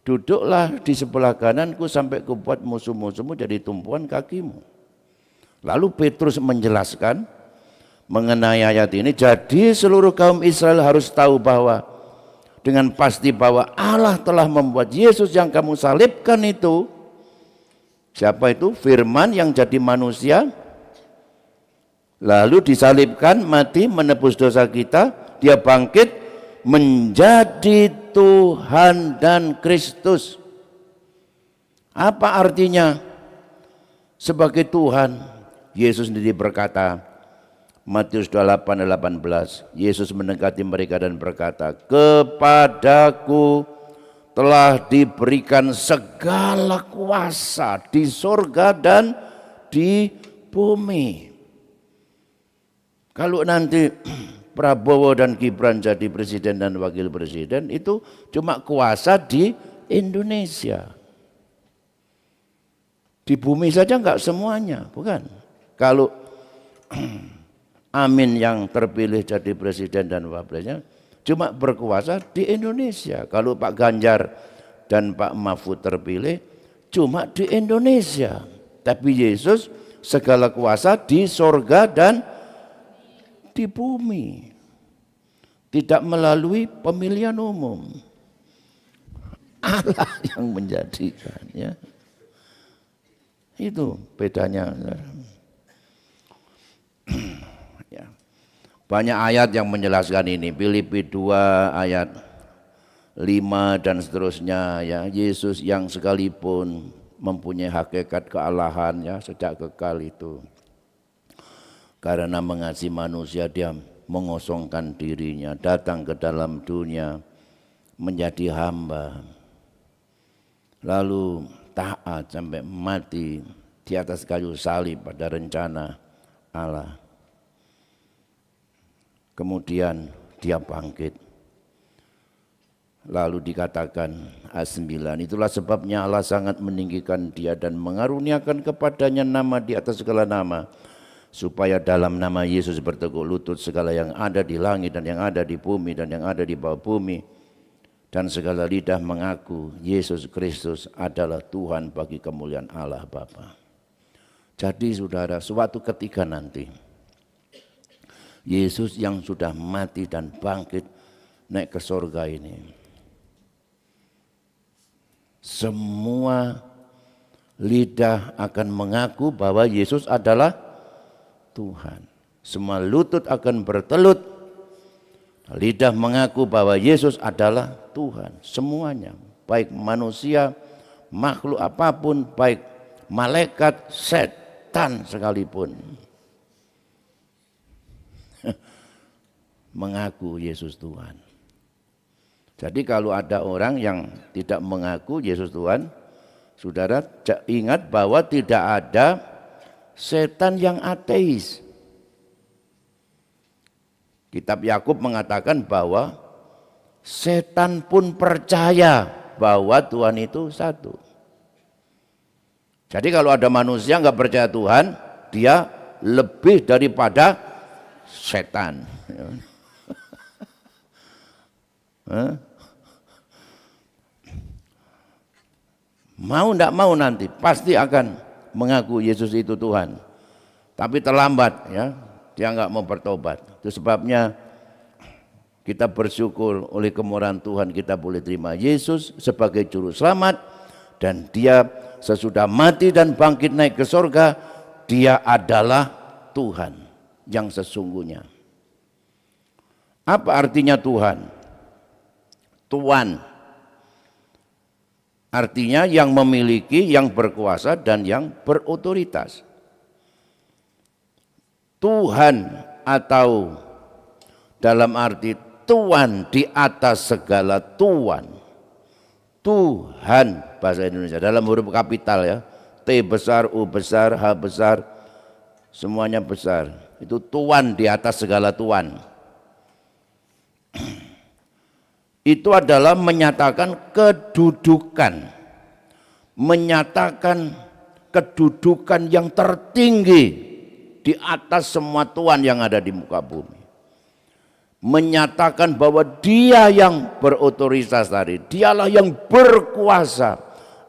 [SPEAKER 4] Duduklah di sebelah kananku sampai kubuat musuh-musuhmu jadi tumpuan kakimu. Lalu Petrus menjelaskan mengenai ayat ini. Jadi seluruh kaum Israel harus tahu bahwa dengan pasti bahwa Allah telah membuat Yesus yang kamu salibkan itu. Siapa itu? Firman yang jadi manusia. Lalu disalibkan, mati, menebus dosa kita. Dia bangkit menjadi Tuhan dan Kristus. Apa artinya sebagai Tuhan? Yesus sendiri berkata, Matius 28:18, Yesus mendekati mereka dan berkata, kepadaku telah diberikan segala kuasa di surga dan di bumi. Kalau nanti Prabowo dan Gibran jadi presiden dan wakil presiden, itu cuma kuasa di Indonesia. Di bumi saja enggak semuanya, bukan? Kalau Amin yang terpilih jadi presiden dan wapresnya cuma berkuasa di Indonesia. Kalau Pak Ganjar dan Pak Mahfud terpilih cuma di Indonesia. Tapi Yesus segala kuasa di sorga dan di bumi, tidak melalui pemilihan umum. Allah yang menjadikan ya. Itu bedanya. Ya. Banyak ayat yang menjelaskan ini. Filipi 2 ayat 5 dan seterusnya ya. Yesus yang sekalipun mempunyai hakikat kealahan ya, sejak kekal itu. Karena mengasihi manusia dia mengosongkan dirinya, datang ke dalam dunia menjadi hamba. Lalu taat sampai mati di atas kayu salib pada rencana Allah. Kemudian dia bangkit. Lalu dikatakan ayat 9, itulah sebabnya Allah sangat meninggikan dia dan mengaruniakan kepadanya nama di atas segala nama. supaya dalam nama Yesus bertekuk lutut segala yang ada di langit dan yang ada di bumi dan yang ada di bawah bumi, dan segala lidah mengaku Yesus Kristus adalah Tuhan bagi kemuliaan Allah Bapa. Jadi saudara, suatu ketika nanti Yesus yang sudah mati dan bangkit naik ke surga ini, semua lidah akan mengaku bahwa Yesus adalah Tuhan. Semua lutut akan bertelut. Lidah mengaku bahwa Yesus adalah Tuhan. Semuanya, baik manusia, makhluk apapun, baik malaikat, setan sekalipun, mengaku Yesus Tuhan. Jadi kalau ada orang yang tidak mengaku Yesus Tuhan, saudara ingat bahwa tidak ada setan yang ateis. Kitab Yakub mengatakan bahwa setan pun percaya bahwa Tuhan itu satu. Jadi kalau ada manusia nggak percaya Tuhan, dia lebih daripada setan. Mau ndak mau nanti pasti akan mengaku Yesus itu Tuhan. Tapi terlambat ya, dia nggak mau bertobat. Itu sebabnya kita bersyukur oleh kemurahan Tuhan kita boleh terima Yesus sebagai juru selamat, dan dia sesudah mati dan bangkit naik ke surga, dia adalah Tuhan yang sesungguhnya. Apa artinya Tuhan? Tuan artinya yang memiliki, yang berkuasa dan yang berotoritas. Tuhan atau dalam arti Tuan di atas segala Tuan. Tuhan bahasa Indonesia dalam huruf kapital ya. T besar, U besar, H besar, semuanya besar. Itu Tuan di atas segala Tuan. Itu adalah menyatakan kedudukan. Menyatakan kedudukan yang tertinggi di atas semua Tuhan yang ada di muka bumi. Menyatakan bahwa dia yang berotoritas tadi, dialah yang berkuasa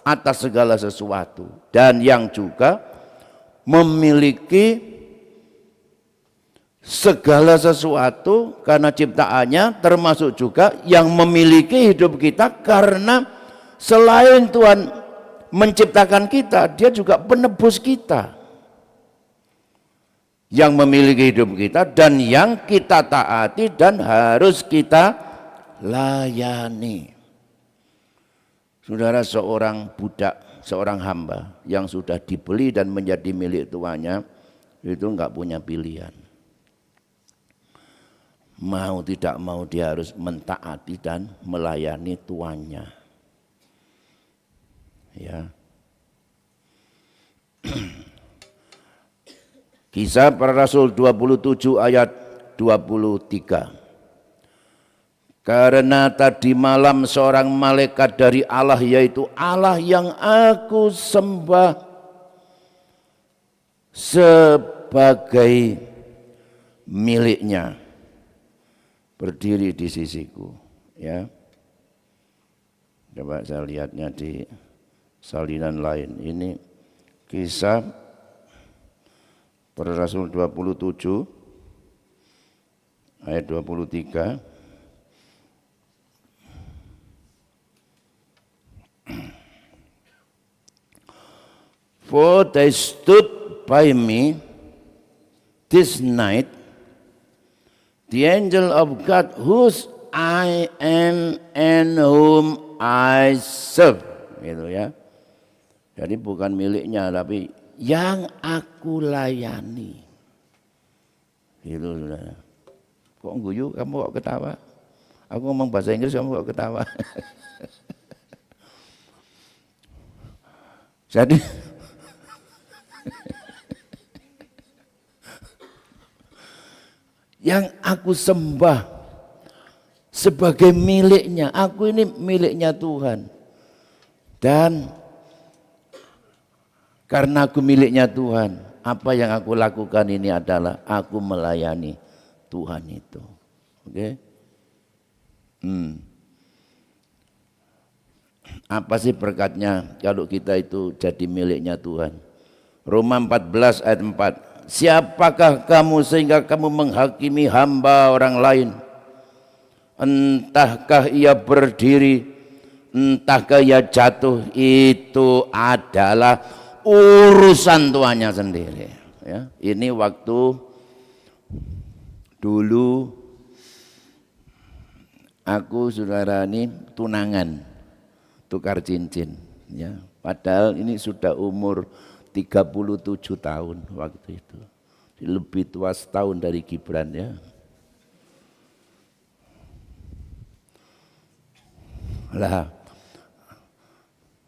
[SPEAKER 4] atas segala sesuatu, dan yang juga memiliki segala sesuatu karena ciptaannya, termasuk juga yang memiliki hidup kita, karena selain Tuhan menciptakan kita, dia juga penebus kita yang memiliki hidup kita dan yang kita taati dan harus kita layani. Saudara, seorang budak, seorang hamba yang sudah dibeli dan menjadi milik tuannya, itu enggak punya pilihan. Mau tidak mau dia harus mentaati dan melayani tuannya. Ya. Kisah Para Rasul 27 ayat 23. Karena tadi malam seorang malaikat dari Allah, yaitu Allah yang aku sembah, sebagai miliknya, berdiri di sisiku. Ya, coba saya lihatnya di salinan lain. Ini Kisah Para Rasul 27 ayat 23. For they stood by me this night, the angel of God whose I am and whom I serve. Gitu ya. Jadi bukan miliknya, tapi yang aku layani. Itu saudara. Kok guyu, kamu kok ketawa? Aku ngomong bahasa Inggris, kamu kok ketawa? Jadi yang aku sembah sebagai miliknya, aku ini miliknya Tuhan. Dan karena aku miliknya Tuhan, apa yang aku lakukan ini adalah aku melayani Tuhan itu. Oke? Apa sih berkatnya kalau kita itu jadi miliknya Tuhan? Roma 14 ayat 4. Siapakah kamu sehingga kamu menghakimi hamba orang lain? Entahkah ia berdiri, entahkah ia jatuh, itu adalah urusan tuannya sendiri. Ya, ini waktu dulu aku saudara ini tunangan, tukar cincin. Ya, padahal ini sudah umur 37 tahun waktu itu. Lebih tua setahun dari Gibran ya. Lah,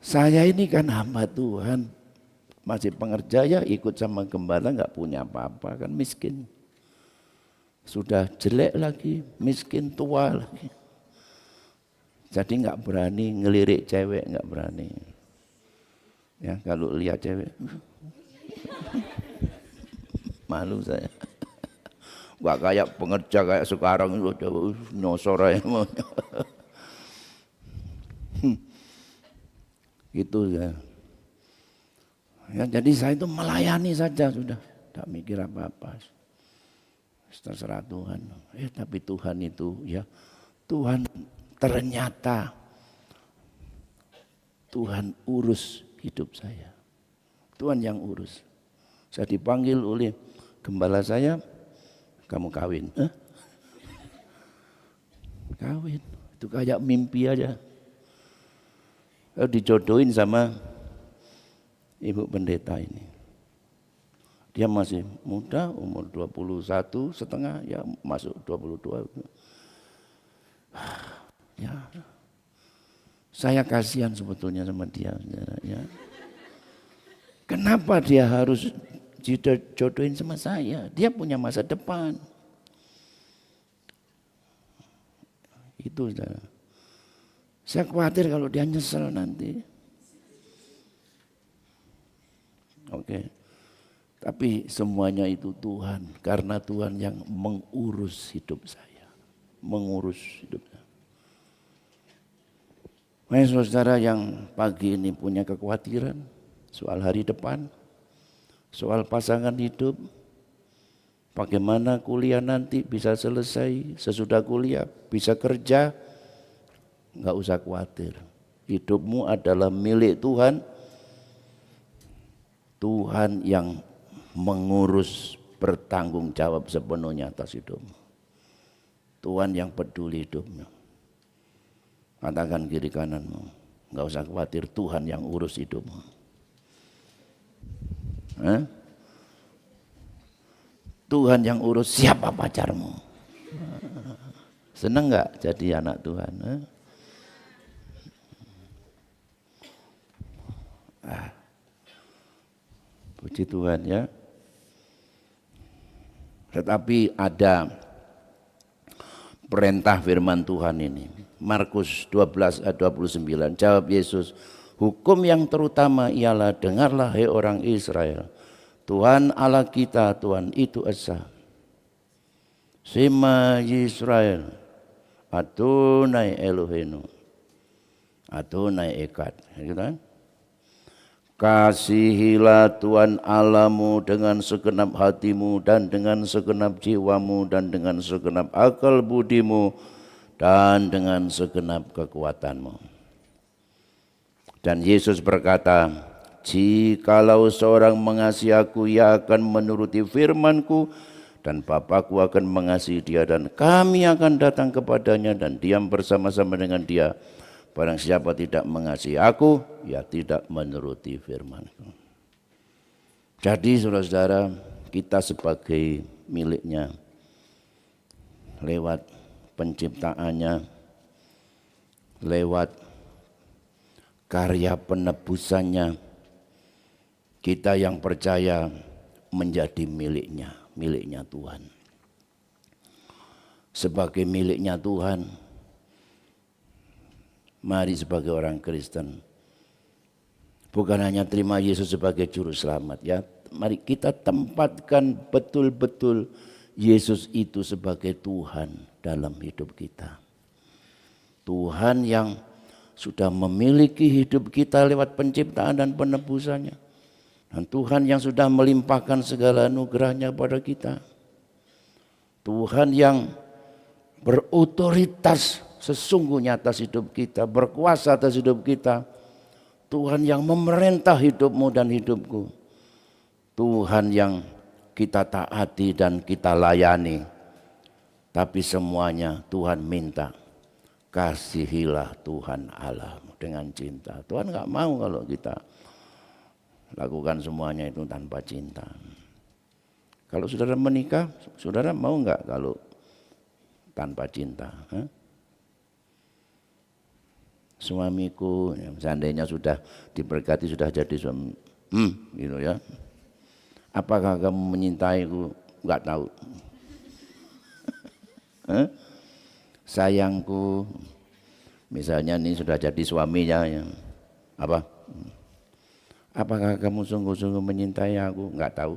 [SPEAKER 4] saya ini kan hamba Tuhan, masih pengerja ya, ikut sama gembala, nggak punya apa-apa, kan miskin. Sudah jelek lagi, miskin, tua lagi. Jadi nggak berani ngelirik cewek, nggak berani. Ya kalau lihat cewek, malu saya. Nggak kayak pengerja kayak sekarang itu nyosor aja mau. Gitu ya. Ya, jadi saya itu melayani saja sudah, tidak mikir apa-apa. Terserah Tuhan. Tapi Tuhan itu ya, Tuhan ternyata Tuhan urus hidup saya. Tuhan yang urus. Saya dipanggil oleh gembala saya, kamu kawin. Kawin, itu kayak mimpi aja. Dijodohin sama ibu pendeta ini. Dia masih muda, umur 21 setengah, ya masuk 22. Ya, saya kasihan sebetulnya sama dia. Ya. Kenapa dia harus dijodohin sama saya? Dia punya masa depan. Itu saudara. Saya khawatir kalau dia nyesel nanti. Oke. Tapi semuanya itu Tuhan. Karena Tuhan yang mengurus hidup saya. Mengurus hidup saya. Saudara yang pagi ini punya kekhawatiran soal hari depan, soal pasangan hidup, bagaimana kuliah nanti bisa selesai, sesudah kuliah bisa kerja, enggak usah khawatir. Hidupmu adalah milik Tuhan. Tuhan yang mengurus, bertanggung jawab sepenuhnya atas hidupmu. Tuhan yang peduli hidupmu. Katakan kiri kananmu, enggak usah khawatir, Tuhan yang urus hidupmu. Tuhan yang urus siapa pacarmu. Senang enggak jadi anak Tuhan? Puji Tuhan ya. Tetapi ada perintah firman Tuhan ini. Markus 12 ayat 29. Jawab Yesus, hukum yang terutama ialah, dengarlah hai orang Israel. Tuhan Allah kita, Tuhan itu esa. Shema Yisrael, Adonai Elohenu, Adonai Echad. Gitu kan? Kasihilah Tuhan Allahmu dengan segenap hatimu dan dengan segenap jiwamu dan dengan segenap akal budimu dan dengan segenap kekuatanmu. Dan Yesus berkata, jikalau seorang mengasihi aku, ia akan menuruti firman-Ku, dan Bapa-Ku akan mengasihi dia, dan kami akan datang kepadanya dan diam bersama-sama dengan dia. Barang siapa tidak mengasihi aku, ya tidak menuruti firman-Ku. Jadi saudara-saudara, kita sebagai miliknya, lewat penciptaannya, lewat karya penebusannya, kita yang percaya menjadi miliknya Tuhan. Sebagai miliknya Tuhan, mari sebagai orang Kristen bukan hanya terima Yesus sebagai juru selamat ya, mari kita tempatkan betul-betul Yesus itu sebagai Tuhan dalam hidup kita. Tuhan yang sudah memiliki hidup kita lewat penciptaan dan penebusannya. Dan Tuhan yang sudah melimpahkan segala anugerahnya pada kita. Tuhan yang berotoritas sesungguhnya atas hidup kita, berkuasa atas hidup kita. Tuhan yang memerintah hidupmu dan hidupku. Tuhan yang kita taati dan kita layani. Tapi semuanya Tuhan minta, kasihilah Tuhan Allah dengan cinta. Tuhan gak mau kalau kita lakukan semuanya itu tanpa cinta. Kalau saudara menikah, saudara mau gak kalau tanpa cinta? Suamiku, seandainya sudah diberkati, sudah jadi suami, gitu ya. Apakah kamu menyintaiku? Enggak tahu. Sayangku, misalnya ini sudah jadi suaminya, ya. Apakah kamu sungguh-sungguh menyintai aku? Enggak tahu.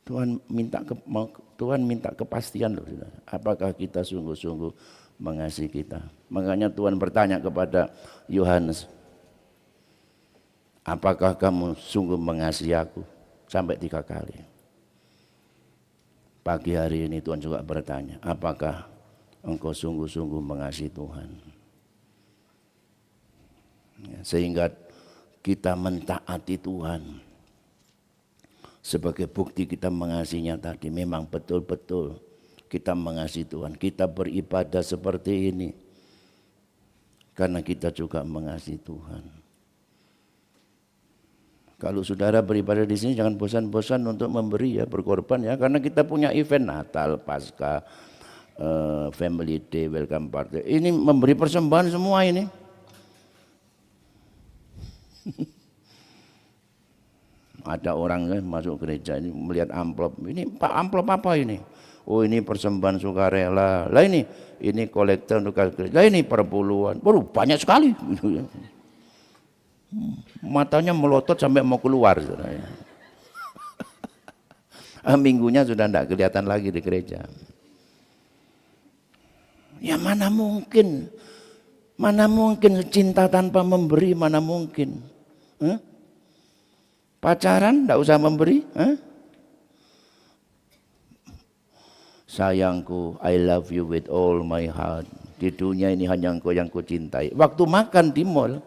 [SPEAKER 4] Tuhan minta kepastian loh. Apakah kita sungguh-sungguh mengasihi kita? Makanya Tuhan bertanya kepada Yohanes, apakah kamu sungguh mengasihi aku? Sampai 3 kali. Pagi hari ini Tuhan juga bertanya, apakah engkau sungguh-sungguh mengasihi Tuhan? Sehingga kita mentaati Tuhan. Sebagai bukti kita mengasihinya tadi, memang betul-betul kita mengasihi Tuhan. Kita beribadah seperti ini karena kita juga mengasihi Tuhan. Kalau saudara beribadah di sini jangan bosan-bosan untuk memberi ya, berkorban ya, karena kita punya event Natal, Paskah, Family Day, Welcome Party. Ini memberi persembahan semua ini. Ada orang masuk gereja ini melihat amplop, ini Pak amplop apa ini? Oh ini persembahan sukarela, lah ini kolektor untuk gereja, lah ini perpuluhan, baru banyak sekali. Matanya melotot sampai mau keluar. Minggunya sudah tidak kelihatan lagi di gereja. Ya mana mungkin cinta tanpa memberi, mana mungkin? Pacaran tidak usah memberi? Sayangku, I love you with all my heart. Di dunia ini hanya engkau yang kucintai. Waktu makan di mall,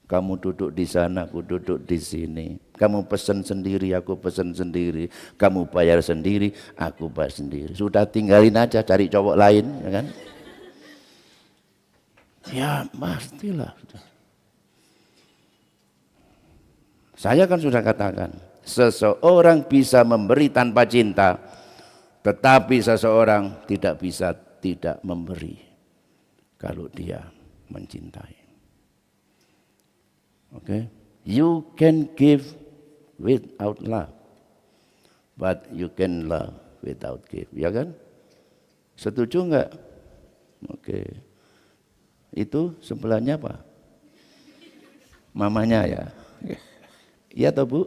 [SPEAKER 4] kamu duduk di sana, aku duduk di sini. Kamu pesan sendiri, aku pesan sendiri. Kamu bayar sendiri, aku bayar sendiri. Sudah tinggalin aja, cari cowok lain, ya kan? Ya pastilah. Saya kan sudah katakan, seseorang bisa memberi tanpa cinta, tetapi seseorang tidak bisa tidak memberi kalau dia mencintai. Okay? You can give without love, but you can love without give. Ya kan? Setuju enggak? Oke. Itu sebelahnya apa? Mamanya ya. Iya toh Bu?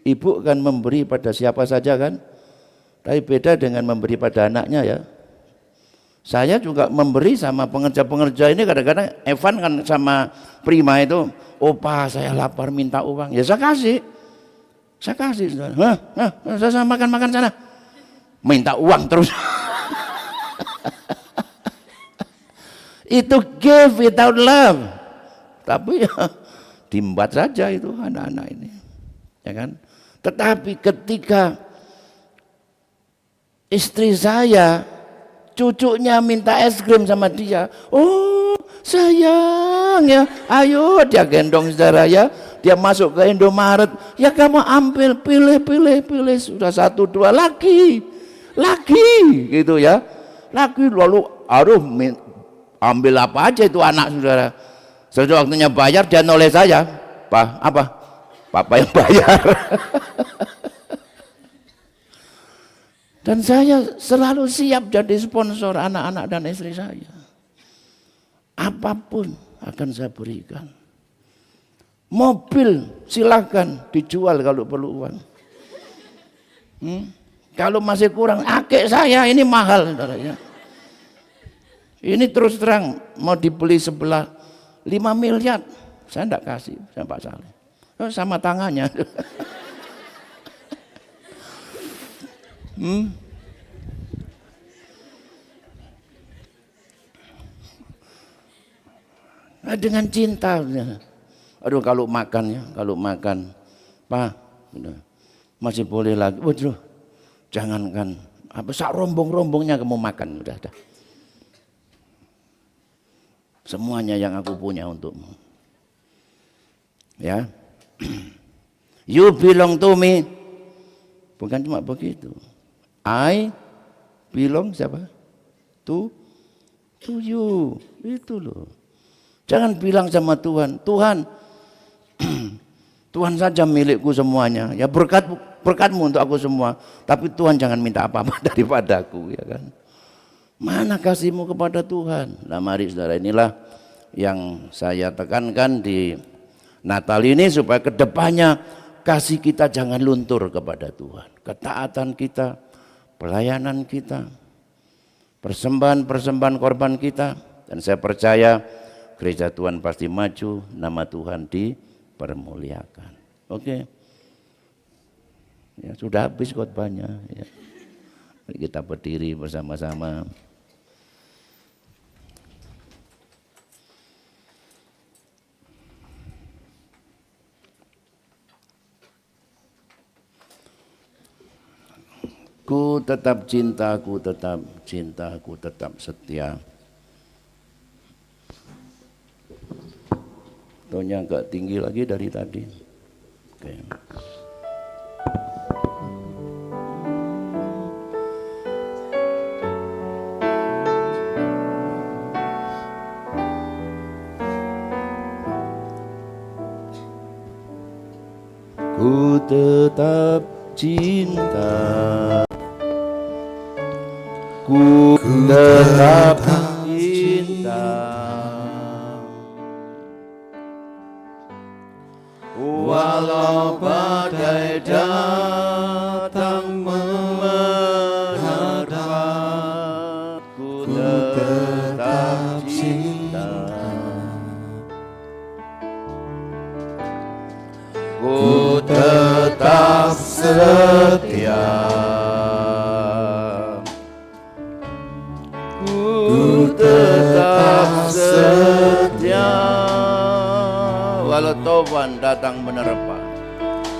[SPEAKER 4] Ibu kan memberi pada siapa saja kan? Tapi beda dengan memberi pada anaknya ya. Saya juga memberi sama pengerja-pengerja ini, kadang-kadang Evan kan sama Prima itu, opa saya lapar minta uang, ya saya kasih. Saya makan sana, minta uang terus. Itu give without love. Tapi ya diembat saja itu anak-anak ini, ya kan? Tetapi ketika istri saya, cucunya minta es krim sama dia, oh sayang ya, ayo dia gendong saudara ya, dia masuk ke Indomaret, ya kamu ambil, pilih, sudah 1, 2 lagi, gitu ya, lagi lalu aduh ambil apa aja itu anak saudara. Sudah waktunya bayar dia noleh saya, Papa yang bayar. Dan saya selalu siap jadi sponsor anak-anak dan istri saya. Apapun akan saya berikan. Mobil silakan dijual kalau perlu uang. Kalau masih kurang, akek saya ini mahal. Saudara. Ini terus terang mau dibeli sebelah 5 miliar. Saya enggak kasih sama Pak Saleh. Sama tangannya. Dengan cinta. Aduh kalau makan, Pak, masih boleh lagi. Waduh, jangankan apa sak rombong-rombongnya kamu makan, udah. Semuanya yang aku punya untukmu. Ya. You belong to me. Bukan cuma begitu. I belong siapa? To you. Itu loh. Jangan bilang sama Tuhan, Tuhan, Tuhan saja milikku semuanya. Ya berkatmu untuk aku semua. Tapi Tuhan jangan minta apa-apa daripadaku, ya kan? Mana kasihmu kepada Tuhan? Nah mari saudara, inilah yang saya tekankan di Natal ini supaya kedepannya kasih kita jangan luntur kepada Tuhan. Ketaatan kita, pelayanan kita, persembahan korban kita. Dan saya percaya gereja Tuhan pasti maju, nama Tuhan dipermuliakan. Oke. Ya, sudah habis khotbahnya. Ya. Mari kita berdiri bersama-sama. Ku tetap cinta, ku tetap cinta, ku tetap setia. Tonya agak tinggi lagi dari tadi. Oke. Ku tetap cinta, ku tetap cinta, walau badai datang menerpa, ku tetap cinta, ku tetap setia, ku tetap setia, walau topan datang menerpa,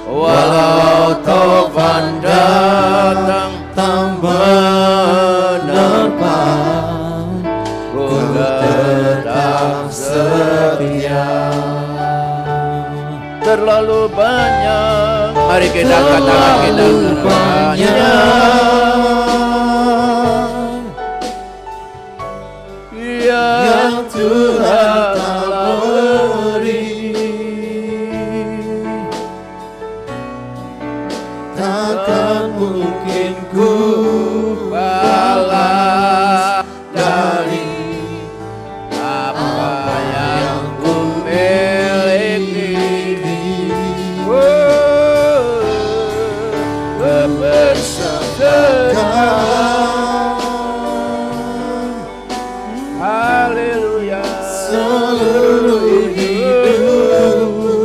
[SPEAKER 4] walau topan datang menerpa, ku tetap setia. Terlalu banyak, mari kita katakan kita banyak yang Tuhan telah beri, takkan mungkin ku balas dari apa yang ku miliki. Haleluya, seluruh hidupku,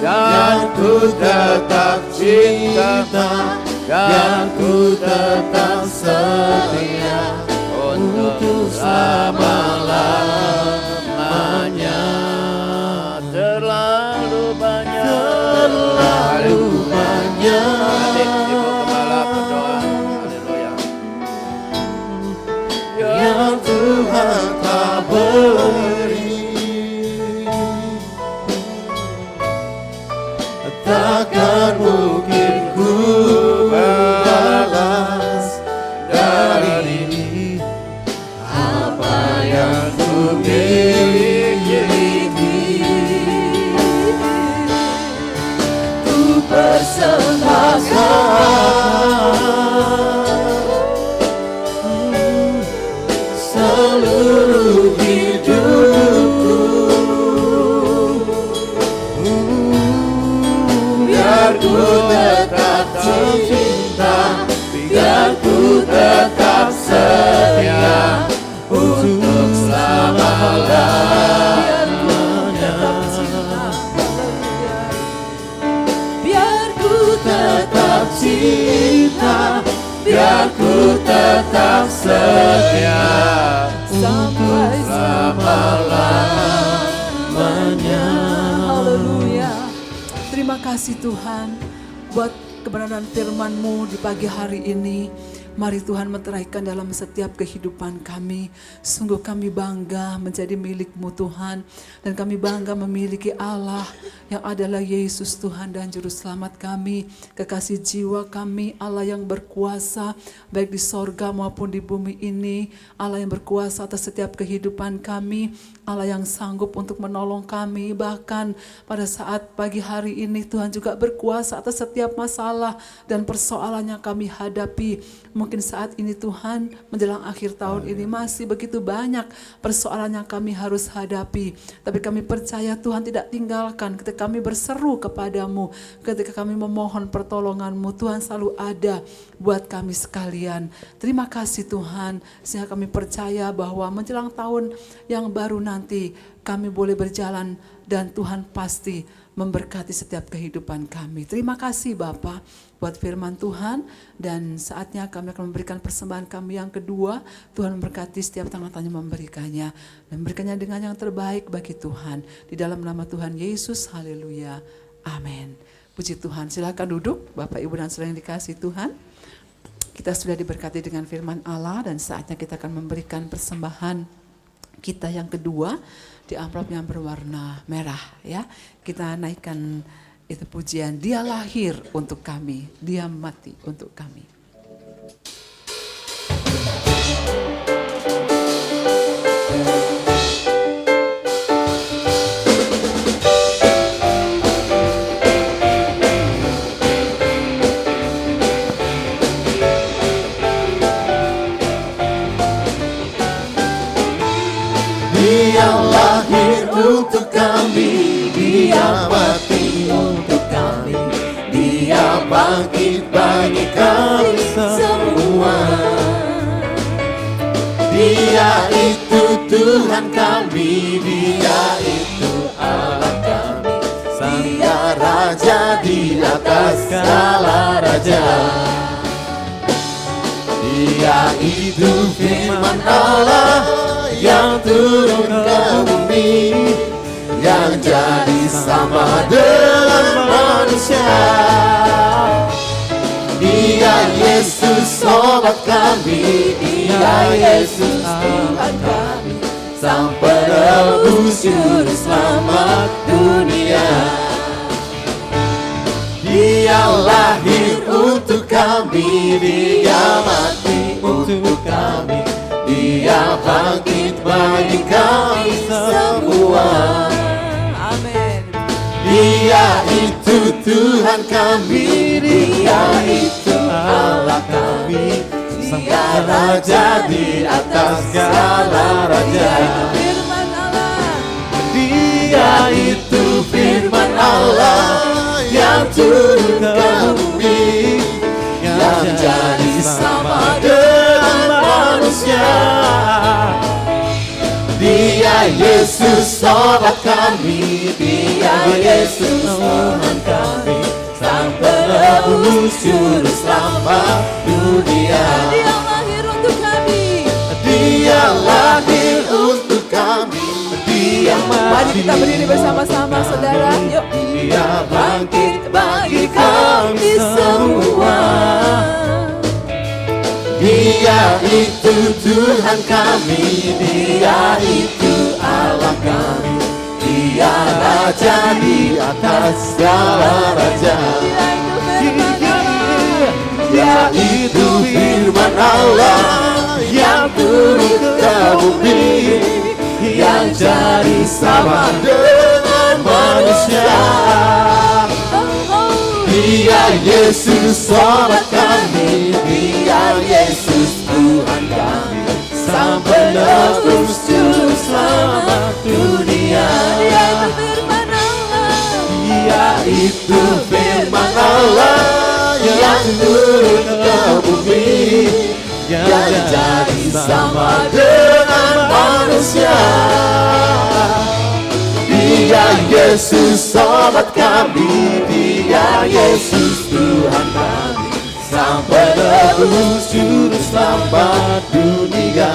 [SPEAKER 4] dan ku tetap cinta,
[SPEAKER 2] Ku tetap setia
[SPEAKER 1] sampai
[SPEAKER 2] selama-lamanya.
[SPEAKER 1] Haleluya. Terima kasih Tuhan buat kebenaran firman-Mu di pagi hari ini. Mari Tuhan meteraikan dalam setiap kehidupan kami. Sungguh kami bangga menjadi milik-Mu Tuhan. Dan kami bangga memiliki Allah yang adalah Yesus Tuhan dan Juru Selamat kami. Kekasih jiwa kami, Allah yang berkuasa baik di sorga maupun di bumi ini. Allah yang berkuasa atas setiap kehidupan kami. Allah yang sanggup untuk menolong kami. Bahkan pada saat pagi hari ini Tuhan juga berkuasa atas setiap masalah dan persoalan yang kami hadapi. Mungkin saat ini Tuhan menjelang akhir tahun ini masih begitu banyak persoalan yang kami harus hadapi. Tapi kami percaya Tuhan tidak tinggalkan ketika kami berseru kepadamu. Ketika kami memohon pertolongan-Mu, Tuhan selalu ada buat kami sekalian. Terima kasih Tuhan, sehingga kami percaya bahwa menjelang tahun yang baru nanti kami boleh berjalan dan Tuhan pasti memberkati setiap kehidupan kami. Terima kasih Bapa buat firman Tuhan, dan saatnya kami akan memberikan persembahan kami yang kedua. Tuhan memberkati setiap tangan-tangannya memberikannya dan memberikannya dengan yang terbaik bagi Tuhan. Di dalam nama Tuhan Yesus, haleluya, amin. Puji Tuhan, silakan duduk Bapak Ibu dan saudara yang dikasihi Tuhan. Kita sudah diberkati dengan firman Allah dan saatnya kita akan memberikan persembahan kita yang kedua di amplop yang berwarna merah ya. Kita naikkan itu pujian, Dia lahir untuk kami, Dia mati untuk kami.
[SPEAKER 2] Dia lahir untuk kami, Dia mati untuk kami, Dia bangkit bagi kami semua. Dia itu Tuhan kami, Dia itu Allah kami, Dia Raja di atas segala raja. Dia itu firman Allah yang turun ke bumi, yang jadi sama dengan manusia. Dia Yesus sobat kami, Dia Yesus Tuhan kami, Sang penebus juru selamat dunia. Dia lahir untuk kami, Dia mati untuk kami, Dia bangkit bagi kami semua.
[SPEAKER 1] Amin.
[SPEAKER 2] Dia itu Tuhan kami, Dia itu Allah kami, Dia Raja di atas segala raja.
[SPEAKER 1] Firman Allah.
[SPEAKER 2] Dia itu firman Allah yang turun ke bumi, yang jadi sama dengan manusia. Dia Yesus sobat kami, Dia Yesus Tuhan kami, Sang penebus juru selamat dunia.
[SPEAKER 1] Dia lahir untuk kami.
[SPEAKER 2] Dia lahir untuk kami, Dia
[SPEAKER 1] Mari
[SPEAKER 2] mati
[SPEAKER 1] kita berdiri bersama-sama saudara. Yuk.
[SPEAKER 2] Dia bangkit bagi kami semua. Dia itu Tuhan kami, Dia itu Allah kami, Dia Raja di atas segala raja. Dia itu firman Allah yang turun ke bumi, yang jadi sama dengan manusia. Dia Yesus sobat kami, Dia Yesus Tuhan kami, Sang penebus juru selamat dunia. Dia itu firman Allah yang turun ke bumi, yang jadi sama dengan manusia. Dia Yesus sobat kami, Dia Yesus Tuhan kami, Sang penebus juru selamat dunia.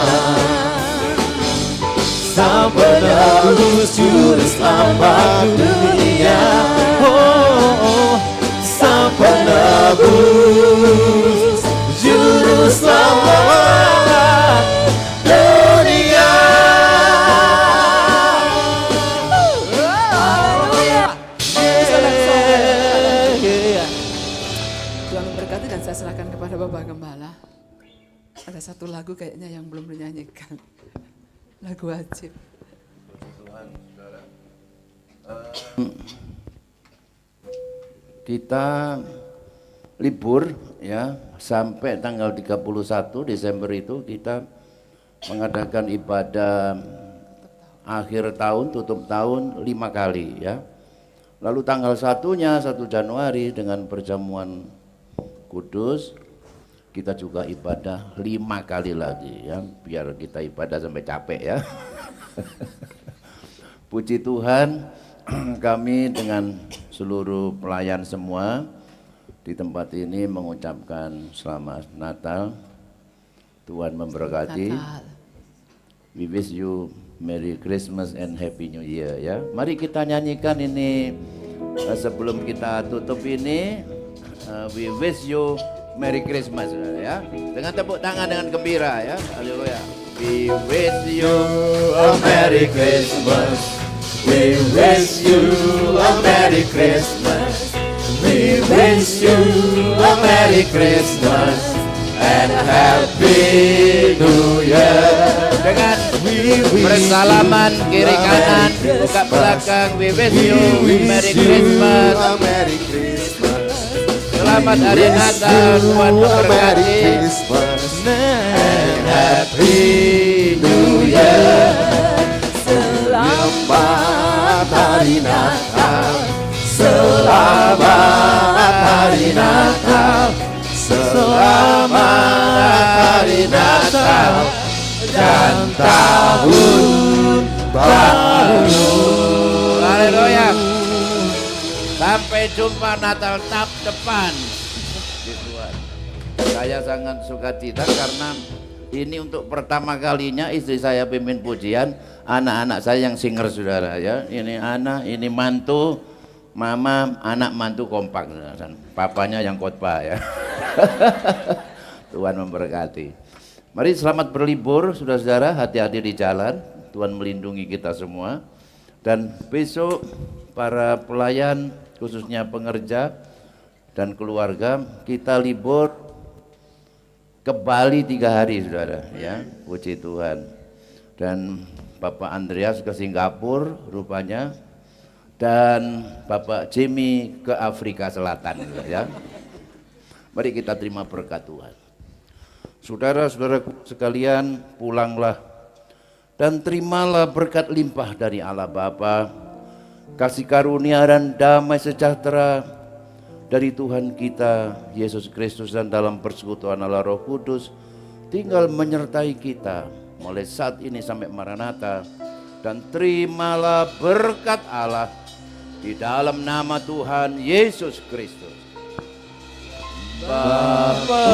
[SPEAKER 2] Sang penebus juru selamat dunia. Oh, sang penebus juru selamat dunia.
[SPEAKER 1] Tuhan memberkati dan saya serahkan kepada Bapak Gembala. Ada satu lagu kayaknya yang belum dinyanyikan. Lagu wajib.
[SPEAKER 4] Kita libur ya sampai tanggal 31 Desember itu kita mengadakan ibadah akhir tahun, tutup tahun 5 kali ya. Lalu tanggal 1-nya 1 Januari dengan perjamuan kudus kita juga ibadah 5 kali lagi ya, biar kita ibadah sampai capek ya. Puji Tuhan, kami dengan seluruh pelayan semua di tempat ini mengucapkan selamat Natal. Tuhan memberkati.
[SPEAKER 1] Natal.
[SPEAKER 4] We wish you Merry Christmas and Happy New Year ya. Mari kita nyanyikan ini sebelum kita tutup ini. We wish you Merry Christmas ya. Dengan tepuk tangan dengan gembira ya. Haleluya. We wish you
[SPEAKER 2] A Merry Christmas. We wish you a Merry Christmas. We wish you a Merry Christmas and Happy New Year.
[SPEAKER 4] dengan bersalaman kiri kanan buka belakang. We wish you Merry Christmas.
[SPEAKER 2] A Merry Christmas.
[SPEAKER 4] Selamat hari Natal, Tuhan memberkati.
[SPEAKER 2] And Happy New Year. Selamat hari Natal. Selamat hari Natal. Selamat hari Natal dan tahun baru.
[SPEAKER 4] Haleluya. Sampai jumpa Natal tahun depan. Puji Tuhan. Saya sangat sukacita karena ini untuk pertama kalinya istri saya pimpin pujian, anak-anak saya yang singer saudara ya. Ini anak, ini mantu, mama, anak mantu kompak, dan papanya yang khotbah ya. Tuhan memberkati. Mari selamat berlibur saudara-saudara, hati-hati di jalan. Tuhan melindungi kita semua. Dan besok para pelayan khususnya pengerja dan keluarga kita libur ke Bali 3 hari saudara ya. Puji Tuhan. Dan Bapak Andreas ke Singapura rupanya, dan Bapak Jimmy ke Afrika Selatan ya. Mari kita terima berkat Tuhan. Saudara-saudaraku sekalian, pulanglah dan terimalah berkat limpah dari Allah Bapa, kasih karunia dan damai sejahtera dari Tuhan kita Yesus Kristus dan dalam persekutuan Allah Roh Kudus tinggal menyertai kita mulai saat ini sampai Maranatha. Dan terimalah berkat Allah di dalam nama Tuhan Yesus Kristus. Bapa